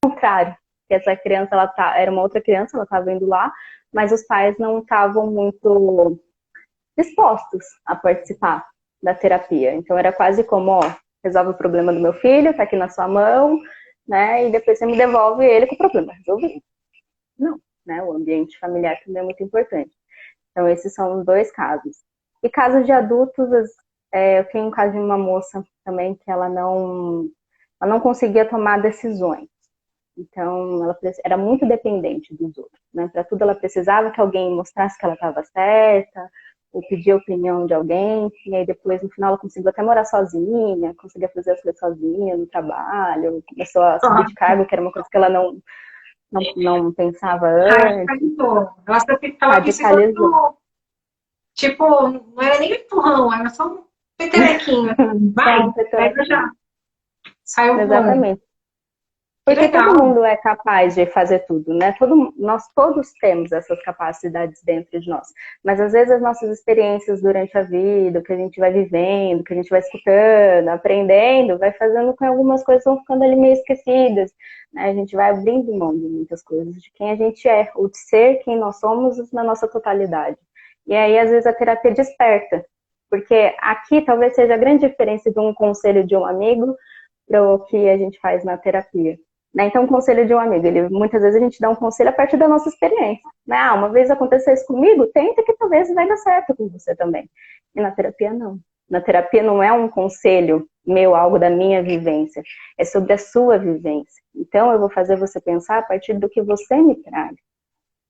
contrário. Que essa criança, era uma outra criança, ela estava indo lá, mas os pais não estavam muito dispostos a participar da terapia. Então, era quase como, ó, resolve o problema do meu filho, tá aqui na sua mão, né? E depois você me devolve ele com o problema resolvido. Não, né? O ambiente familiar também é muito importante. Então, esses são os dois casos. E casos de adultos, eu tenho um caso de uma moça também que ela não conseguia tomar decisões. Então, ela era muito dependente dos outros. Né? Para tudo, ela precisava que alguém mostrasse que ela estava certa, ou pedir a opinião de alguém. E aí, depois, no final, ela conseguiu até morar sozinha, conseguia fazer as coisas sozinha no trabalho, começou a subir de cargo, que era uma coisa que ela não pensava antes. radicalizou. Ela precisou Radicalizou. tipo, não era nem um empurrão, era só um petelequinho. Assim, vai, Então, pega já, saiu voando. exatamente. Que Porque todo legal. mundo é capaz de fazer tudo, né? Nós todos temos essas capacidades dentro de nós. Mas às vezes as nossas experiências durante a vida, o que a gente vai vivendo, o que a gente vai escutando, aprendendo, vai fazendo com que algumas coisas vão ficando ali meio esquecidas. Né? A gente vai abrindo mão de muitas coisas, de quem a gente é, ou de ser quem nós somos na nossa totalidade. E aí, às vezes, a terapia desperta. Porque aqui talvez seja a grande diferença de um conselho de um amigo para o que a gente faz na terapia. Né? Então, o conselho de um amigo, muitas vezes a gente dá um conselho a partir da nossa experiência. Né? Ah, uma vez aconteceu isso comigo, tenta que talvez vai dar certo com você também. E na terapia, não. Na terapia não é um conselho meu, algo da minha vivência. É sobre a sua vivência. Então, eu vou fazer você pensar a partir do que você me traz.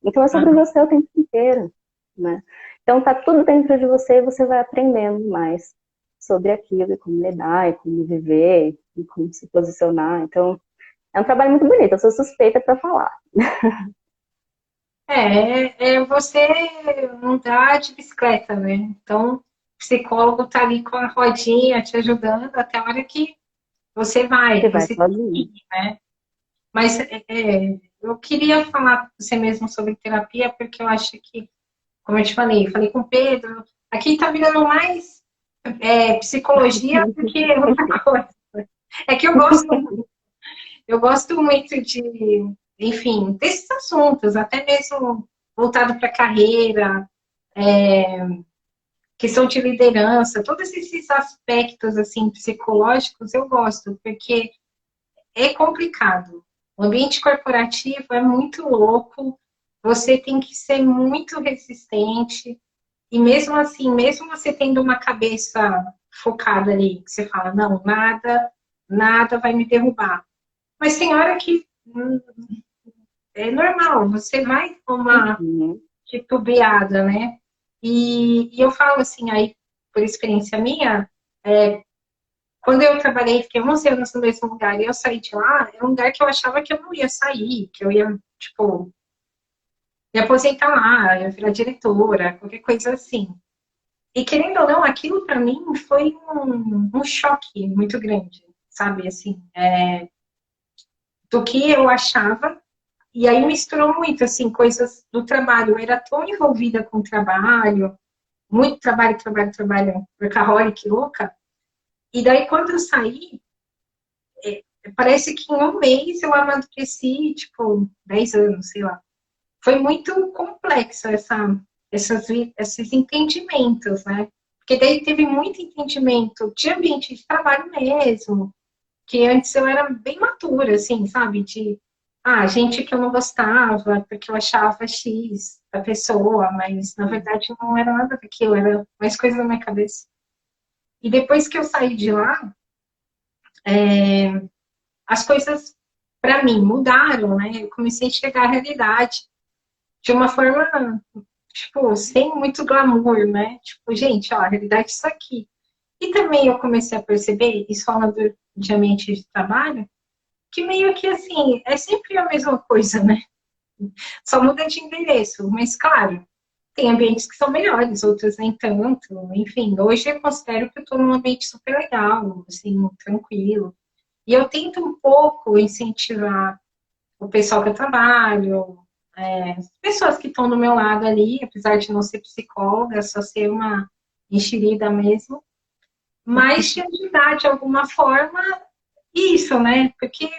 Então, é sobre você o tempo inteiro. Né? Então, tá tudo dentro de você e você vai aprendendo mais sobre aquilo, e como lidar, e como viver, e como se posicionar. Então, é um trabalho muito bonito, eu sou suspeita para falar. É você andar de bicicleta, né? Então, o psicólogo tá ali com a rodinha te ajudando até a hora que Você vai você tem que sozinho. ir, né? Mas eu queria falar com você mesmo sobre terapia, porque eu acho que, como eu falei com o Pedro, aqui tá virando mais psicologia do que outra coisa. É que eu gosto muito de, enfim, desses assuntos, até mesmo voltado para a carreira, questão de liderança, todos esses aspectos assim psicológicos eu gosto, porque é complicado. O ambiente corporativo é muito louco, você tem que ser muito resistente, e mesmo assim, mesmo você tendo uma cabeça focada ali, que você fala, não, nada vai me derrubar. Mas tem hora que é normal, você vai tomar Uhum. titubeada, né? E eu falo assim, aí, por experiência minha, quando eu trabalhei, fiquei 11 anos no mesmo lugar e eu saí de lá, era um lugar que eu achava que eu não ia sair, que eu ia, tipo, me aposentar lá, ia virar diretora, qualquer coisa assim. E querendo ou não, aquilo para mim foi um choque muito grande, sabe? Assim, do que eu achava. E aí misturou muito, assim, coisas do trabalho. Eu era tão envolvida com o trabalho, muito trabalho, workaholic, louca. E daí, quando eu saí, parece que em um mês eu amadureci, tipo, 10 anos, sei lá. Foi muito complexo esses entendimentos, né? Porque daí teve muito entendimento de ambiente de trabalho mesmo, que antes eu era bem matura, assim, sabe? De, gente que eu não gostava, porque eu achava X da pessoa, mas na verdade não era nada daquilo, era mais coisa na minha cabeça. E depois que eu saí de lá, as coisas, para mim, mudaram, né? Eu comecei a enxergar a realidade de uma forma, tipo, sem muito glamour, né? Tipo, gente, ó, a realidade é isso aqui. E também eu comecei a perceber, isso falando de ambiente de trabalho, que meio que assim, é sempre a mesma coisa, né? Só muda de endereço, mas claro, tem ambientes que são melhores, outros nem tanto. Enfim, hoje eu considero que eu estou num ambiente super legal, assim, tranquilo. E eu tento um pouco incentivar o pessoal que eu trabalho, as pessoas que estão do meu lado ali, apesar de não ser psicóloga, só ser uma enxerida mesmo, mas te ajudar de alguma forma isso, né? Porque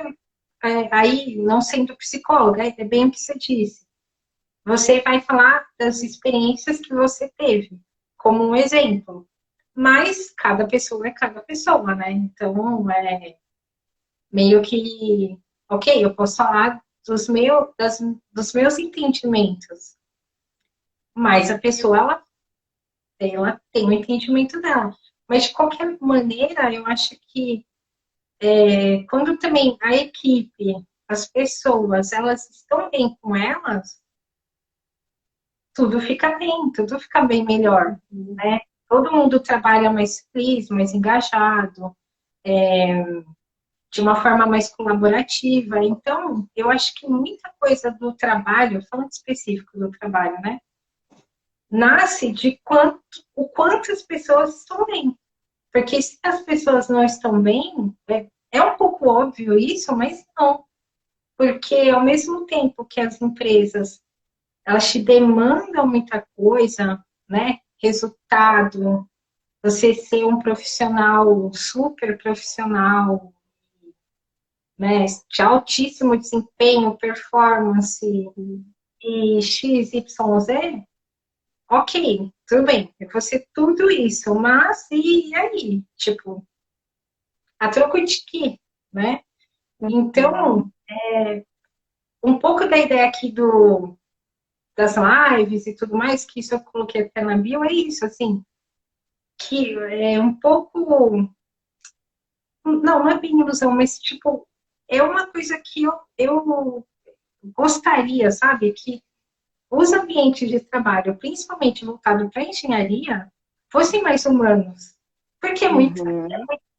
aí, não sendo psicóloga, é bem o que você disse. Você vai falar das experiências que você teve, como um exemplo. Mas cada pessoa é cada pessoa, né? Então, meio que, ok, eu posso falar dos meus entendimentos, mas a pessoa, ela tem o entendimento dela. Mas, de qualquer maneira, eu acho que quando também a equipe, as pessoas, elas estão bem com elas, tudo fica bem melhor, né? Todo mundo trabalha mais feliz, mais engajado, de uma forma mais colaborativa. Então, eu acho que muita coisa do trabalho, falando específico do trabalho, né? Nasce de o quanto as pessoas estão bem. Porque se as pessoas não estão bem, é um pouco óbvio isso, mas não. Porque ao mesmo tempo que as empresas elas te demandam muita coisa, né? Resultado, você ser um profissional, super profissional, né? De altíssimo desempenho, performance e X, Y, Z, ok, tudo bem, eu vou ser tudo isso, mas e aí? Tipo, a troco de quê, né? Uhum. Então, um pouco da ideia aqui das lives e tudo mais, que isso eu coloquei até na bio, é isso, assim, que é um pouco. Não é bem ilusão, mas, tipo, é uma coisa que eu gostaria, sabe? Que os ambientes de trabalho, principalmente voltado para a engenharia, fossem mais humanos. Porque é Uhum. muito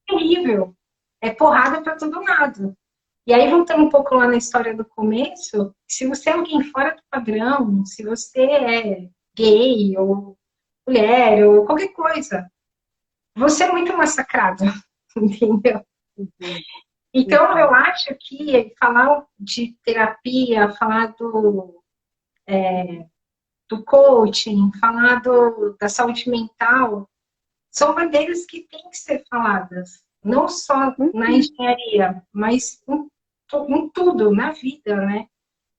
terrível. É porrada para todo lado. E aí, voltando um pouco lá na história do começo, se você é alguém fora do padrão, se você é gay ou mulher ou qualquer coisa, você é muito massacrado, entendeu? Então, eu acho que falar de terapia, falar do coaching, falar da saúde mental, são bandeiras que têm que ser faladas, não só na engenharia, mas em tudo, na vida, né?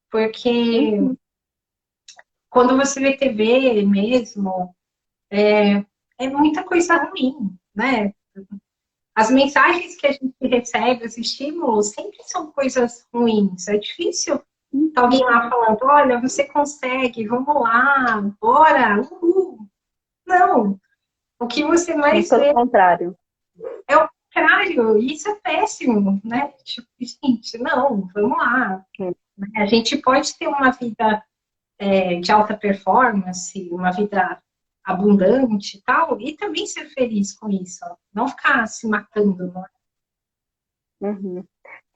Porque quando você vê TV mesmo, é muita coisa ruim, né? As mensagens que a gente recebe, os estímulos, sempre são coisas ruins. É difícil tá alguém lá falando, olha, você consegue, vamos lá, bora, uhul. Não, o que você mais Pelo vê contrário. é o contrário, e isso é péssimo, né? Tipo, gente, não, vamos lá. A gente pode ter uma vida de alta performance, uma vida abundante e tal, e também ser feliz com isso. Não ficar se matando, né? Uhum.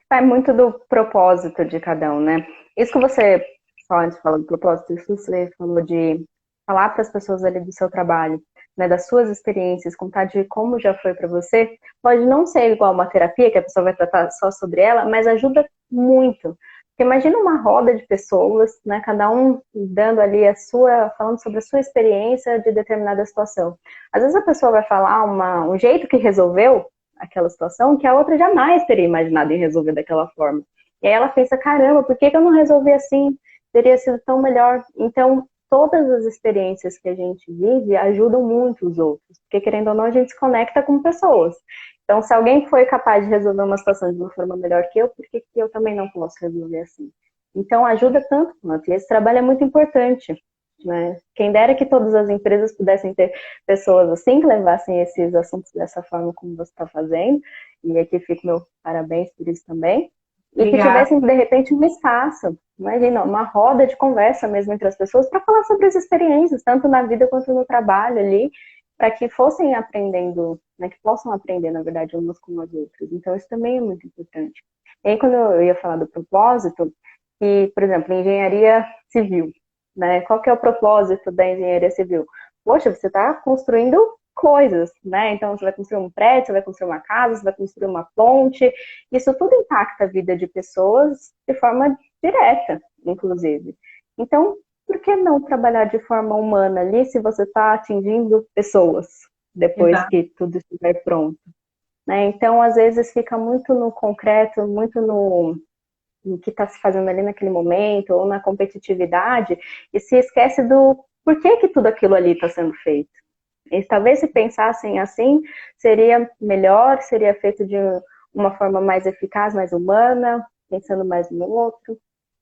Vai muito do propósito de cada um, né? Isso que você, só antes de falar do propósito, isso que você falou de falar para as pessoas ali do seu trabalho, né, das suas experiências, contar de como já foi para você, pode não ser igual uma terapia, que a pessoa vai tratar só sobre ela, mas ajuda muito. Porque imagina uma roda de pessoas, né, cada um dando ali falando sobre a sua experiência de determinada situação. Às vezes a pessoa vai falar um jeito que resolveu aquela situação que a outra jamais teria imaginado em resolver daquela forma. E aí ela pensa, caramba, por que eu não resolvi assim? Teria sido tão melhor. Então, todas as experiências que a gente vive ajudam muito os outros, porque querendo ou não, a gente se conecta com pessoas. Então, se alguém foi capaz de resolver uma situação de uma forma melhor que eu, por que eu também não posso resolver assim? Então, ajuda tanto quanto. E esse trabalho é muito importante. Né? Quem dera que todas as empresas pudessem ter pessoas assim, que levassem esses assuntos dessa forma como você está fazendo, e aqui fica o meu parabéns por isso também, e Obrigada. que tivessem, de repente, um espaço, imagina, uma roda de conversa mesmo entre as pessoas, para falar sobre as experiências, tanto na vida quanto no trabalho ali, para que fossem aprendendo, né, que possam aprender, na verdade, umas com as outras. Então, isso também é muito importante. E aí, quando eu ia falar do propósito, que, por exemplo, engenharia civil, né? Qual que é o propósito da engenharia civil? Poxa, você está construindo coisas, né? Então, você vai construir um prédio, você vai construir uma casa, você vai construir uma ponte. Isso tudo impacta a vida de pessoas de forma direta, inclusive. Então, por que não trabalhar de forma humana ali se você está atingindo pessoas depois Exato. que tudo estiver pronto? Né? Então, às vezes, fica muito no concreto, muito no que está se fazendo ali naquele momento, ou na competitividade, e se esquece do porquê que tudo aquilo ali está sendo feito. E talvez se pensassem assim, seria melhor, seria feito de uma forma mais eficaz, mais humana, pensando mais no outro.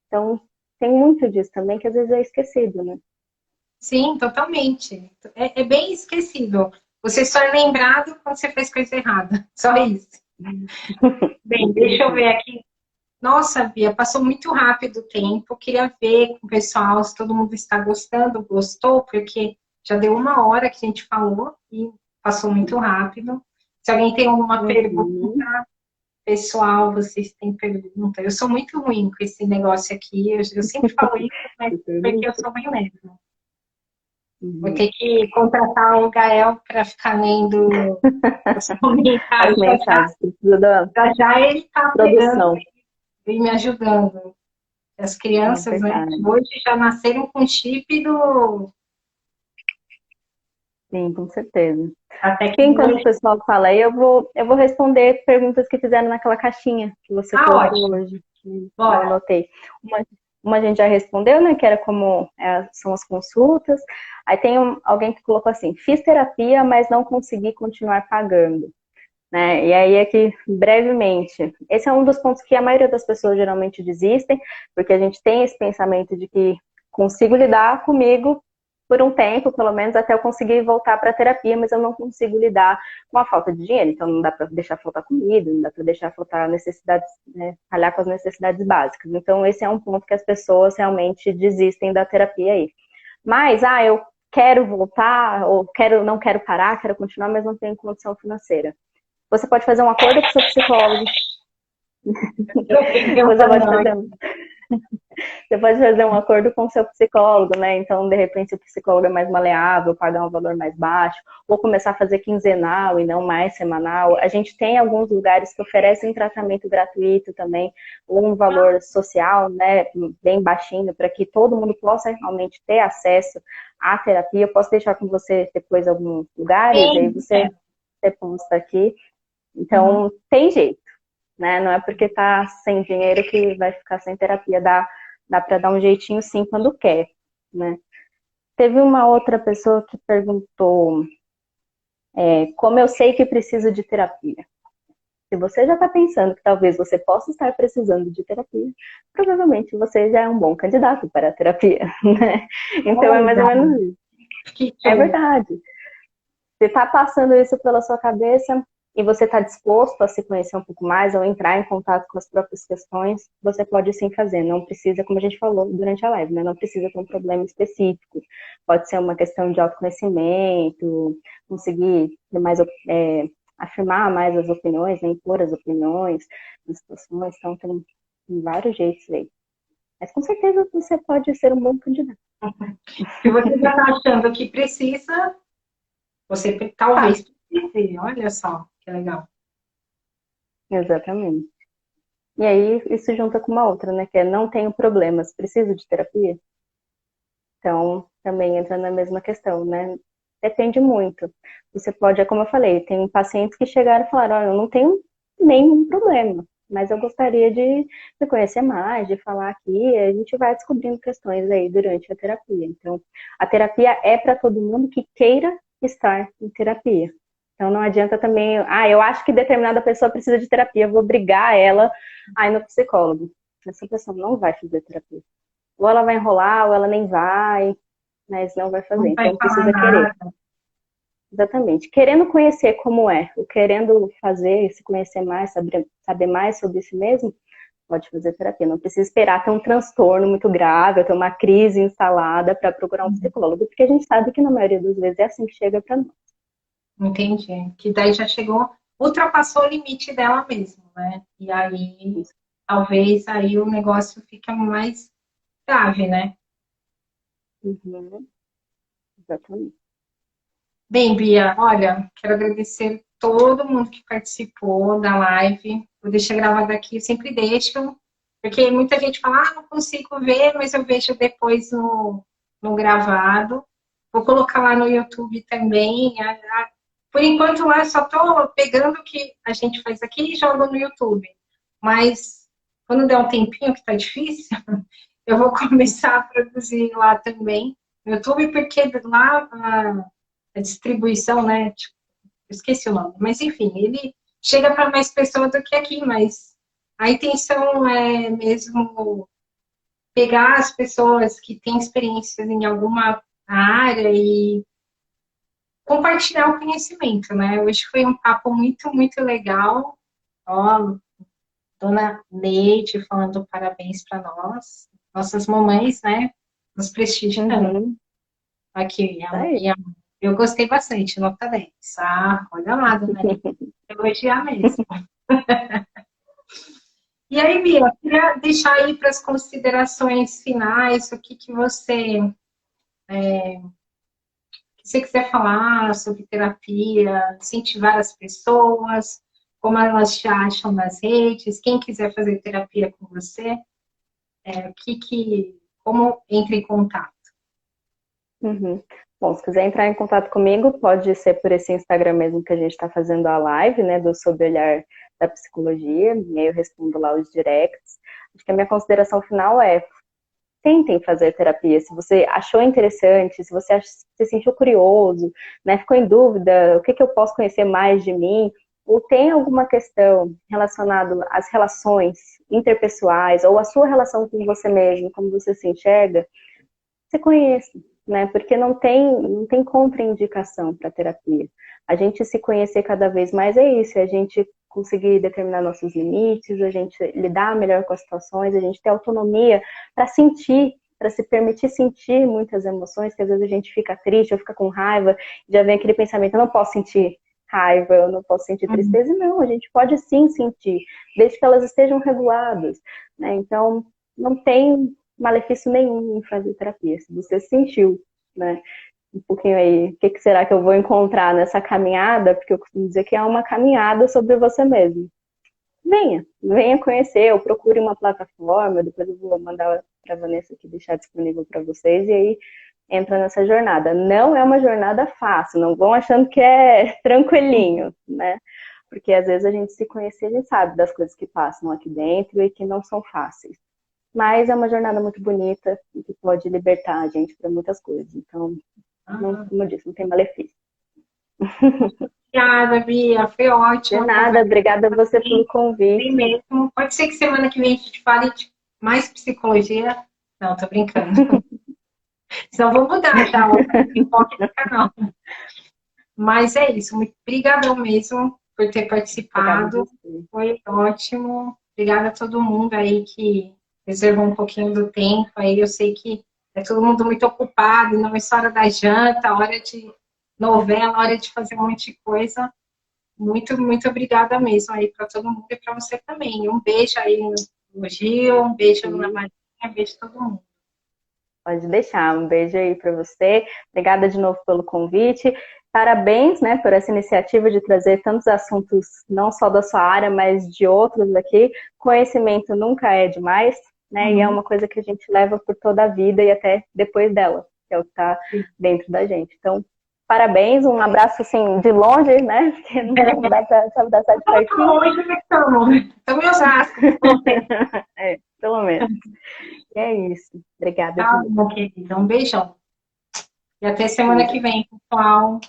Então, tem muito disso também que às vezes é esquecido, né? Sim, totalmente. É bem esquecível. Você só é lembrado quando você fez coisa errada. Só isso. Bem, deixa eu ver aqui. Nossa, Bia, passou muito rápido o tempo. Queria ver com o pessoal se todo mundo está gostando, gostou, porque já deu 1 hora que a gente falou e passou muito rápido. Se alguém tem alguma pergunta, pessoal, vocês têm pergunta? Eu sou muito ruim com esse negócio aqui. Eu sempre falo isso, mas porque eu sou ruim mesmo. Vou ter que contratar o Gael para ficar lendo os comentários. As mensagens, precisa da Já já ele está pegando produção. e me ajudando. As crianças, né, hoje já nasceram com chip do... Sim, com certeza. Até que Enquanto o pessoal fala aí, eu vou responder perguntas que fizeram naquela caixinha que você colocou ótimo. hoje, que eu Bora. anotei. Uma a gente já respondeu, né, que era como são as consultas. Aí tem alguém que colocou assim, fiz terapia, mas não consegui continuar pagando. Né? E aí aqui, brevemente, esse é um dos pontos que a maioria das pessoas geralmente desistem, porque a gente tem esse pensamento de que consigo lidar comigo por um tempo, pelo menos até eu conseguir voltar para a terapia, mas eu não consigo lidar com a falta de dinheiro, então não dá para deixar faltar comida, não dá para deixar faltar necessidades, né, falhar com as necessidades básicas. Então esse é um ponto que as pessoas realmente desistem da terapia aí. Mas, eu quero voltar, ou não quero parar, quero continuar, mas não tenho condição financeira. Você pode fazer um acordo com o seu psicólogo. Você pode fazer Você pode fazer um acordo com o seu psicólogo, né? Então, de repente, o psicólogo é mais maleável, pagar um valor mais baixo, ou começar a fazer quinzenal e não mais semanal. A gente tem alguns lugares que oferecem tratamento gratuito também, ou um valor social, né, bem baixinho, para que todo mundo possa realmente ter acesso à terapia. Eu posso deixar com você depois alguns lugares, aí Sim, você posta aqui. Então, tem jeito, né? Não é porque tá sem dinheiro que vai ficar sem terapia. Dá para dar um jeitinho sim quando quer, né? Teve uma outra pessoa que perguntou como eu sei que preciso de terapia. Se você já está pensando que talvez você possa estar precisando de terapia, provavelmente você já é um bom candidato para a terapia, né? Então é mais ou olha, menos isso. que É tudo. verdade. Você está passando isso pela sua cabeça e você está disposto a se conhecer um pouco mais ou entrar em contato com as próprias questões, você pode sim fazer. Não precisa, como a gente falou durante a live, né? Não precisa ter um problema específico. Pode ser uma questão de autoconhecimento, conseguir ter mais, afirmar mais as opiniões, né? Impor as opiniões nas situações. Então, tem vários jeitos aí. Mas com certeza você pode ser um bom candidato. Se você já está achando que precisa, você Tá, talvez precise. Olha só, que legal. exatamente. E aí, isso junta com uma outra, né? Que é não tenho problemas, preciso de terapia? Então, também entra na mesma questão, né? Depende muito. Você pode, é como eu falei, tem pacientes que chegaram e falaram, olha, eu não tenho nenhum problema, mas eu gostaria de me conhecer mais, de falar aqui, e a gente vai descobrindo questões aí durante a terapia. Então, a terapia é para todo mundo que queira estar em terapia. Então, não adianta também, eu acho que determinada pessoa precisa de terapia, eu vou obrigar ela a ir no psicólogo. Essa pessoa não vai fazer terapia. Ou ela vai enrolar, ou ela nem vai, mas não vai fazer. Não vai Então falar precisa querer. nada. Exatamente. Querendo conhecer como é, o querendo fazer, se conhecer mais, saber mais sobre si mesmo, pode fazer terapia. Não precisa esperar ter um transtorno muito grave, ter uma crise instalada para procurar um psicólogo, porque a gente sabe que na maioria das vezes é assim que chega para nós. Entendi. Que daí já chegou, ultrapassou o limite dela mesmo, né? E aí, talvez aí o negócio fica mais grave, né? Uhum, exatamente. Bem, Bia, olha, quero agradecer todo mundo que participou da live. Vou deixar gravado aqui, eu sempre deixo, porque muita gente fala, não consigo ver, mas eu vejo depois no gravado. Vou colocar lá no YouTube também. Por enquanto, lá eu só estou pegando o que a gente faz aqui e jogo no YouTube. Mas quando der um tempinho, que está difícil, eu vou começar a produzir lá também no YouTube, porque lá a distribuição, né? Tipo, eu esqueci o nome, mas enfim, ele chega para mais pessoas do que aqui, mas a intenção é mesmo pegar as pessoas que têm experiências em alguma área e compartilhar o conhecimento, né? Hoje foi um papo muito, muito legal. Ó, dona Neide falando parabéns para nós, nossas mamães, né? Nos prestigiando. Uhum, Aqui, tá aí. eu gostei bastante, nota 10. Ah, olha lá, dona Neide. Elogiar mesmo. E aí, Bia, queria deixar aí para as considerações finais, o que você quiser falar sobre terapia, incentivar as pessoas, como elas te acham nas redes, quem quiser fazer terapia com você, como entra em contato. Uhum. Bom, se quiser entrar em contato comigo, pode ser por esse Instagram mesmo que a gente está fazendo a live, né, do Sob o Olhar da Psicologia, e aí eu respondo lá os directs. Acho que a minha consideração final é: tentem fazer terapia. Se você achou interessante, se você se sentiu curioso, né, ficou em dúvida, o que eu posso conhecer mais de mim, ou tem alguma questão relacionada às relações interpessoais, ou a sua relação com você mesmo, como você se enxerga, se conheça, né? Porque não tem contraindicação para terapia. A gente se conhecer cada vez mais é isso, é a gente conseguir determinar nossos limites, a gente lidar melhor com as situações, a gente ter autonomia para sentir, para se permitir sentir muitas emoções, que às vezes a gente fica triste ou fica com raiva, já vem aquele pensamento, eu não posso sentir raiva, eu não posso sentir tristeza, e não, a gente pode sim sentir, desde que elas estejam reguladas, né? Então, não tem malefício nenhum em fazer terapia. Se você sentiu, né, um pouquinho aí, o que será que eu vou encontrar nessa caminhada? Porque eu costumo dizer que é uma caminhada sobre você mesmo. Venha conhecer, ou procure uma plataforma, depois eu vou mandar para a Vanessa aqui, deixar disponível para vocês, e aí entra nessa jornada. Não é uma jornada fácil, não vão achando que é tranquilinho, né? Porque às vezes a gente se conhece, a gente sabe das coisas que passam aqui dentro e que não são fáceis. Mas é uma jornada muito bonita e que pode libertar a gente para muitas coisas. Então, não, como eu disse, não tem malefício. Obrigada, Bia. Foi ótimo. De nada, obrigada a você pelo convite. Sim mesmo. Pode ser que semana que vem a gente fale de mais psicologia. Não, tô brincando. Senão vou mudar já o enfoque do canal. Mas é isso. Muito obrigadão mesmo por ter participado. Foi ótimo. Obrigada a todo mundo aí que reservou um pouquinho do tempo. Aí eu sei que é todo mundo muito ocupado, não é só hora da janta, hora de novela, hora de fazer um monte de coisa. Muito, muito obrigada mesmo aí para todo mundo e para você também. Um beijo aí no Gil, um beijo na Marinha, um beijo a todo mundo. Pode deixar, um beijo aí para você. Obrigada de novo pelo convite. Parabéns, né, por essa iniciativa de trazer tantos assuntos, não só da sua área, mas de outros aqui. Conhecimento nunca é demais, né, e é uma coisa que a gente leva por toda a vida e até depois dela, que é o que está dentro da gente. Então, parabéns, um abraço, assim, de longe, né, porque não dá para abraçar de pertinho. Hoje estamos em Osasco. Pelo menos. E é isso. Obrigada. Tá bom, querida. Um beijão. E até semana que vem, pessoal.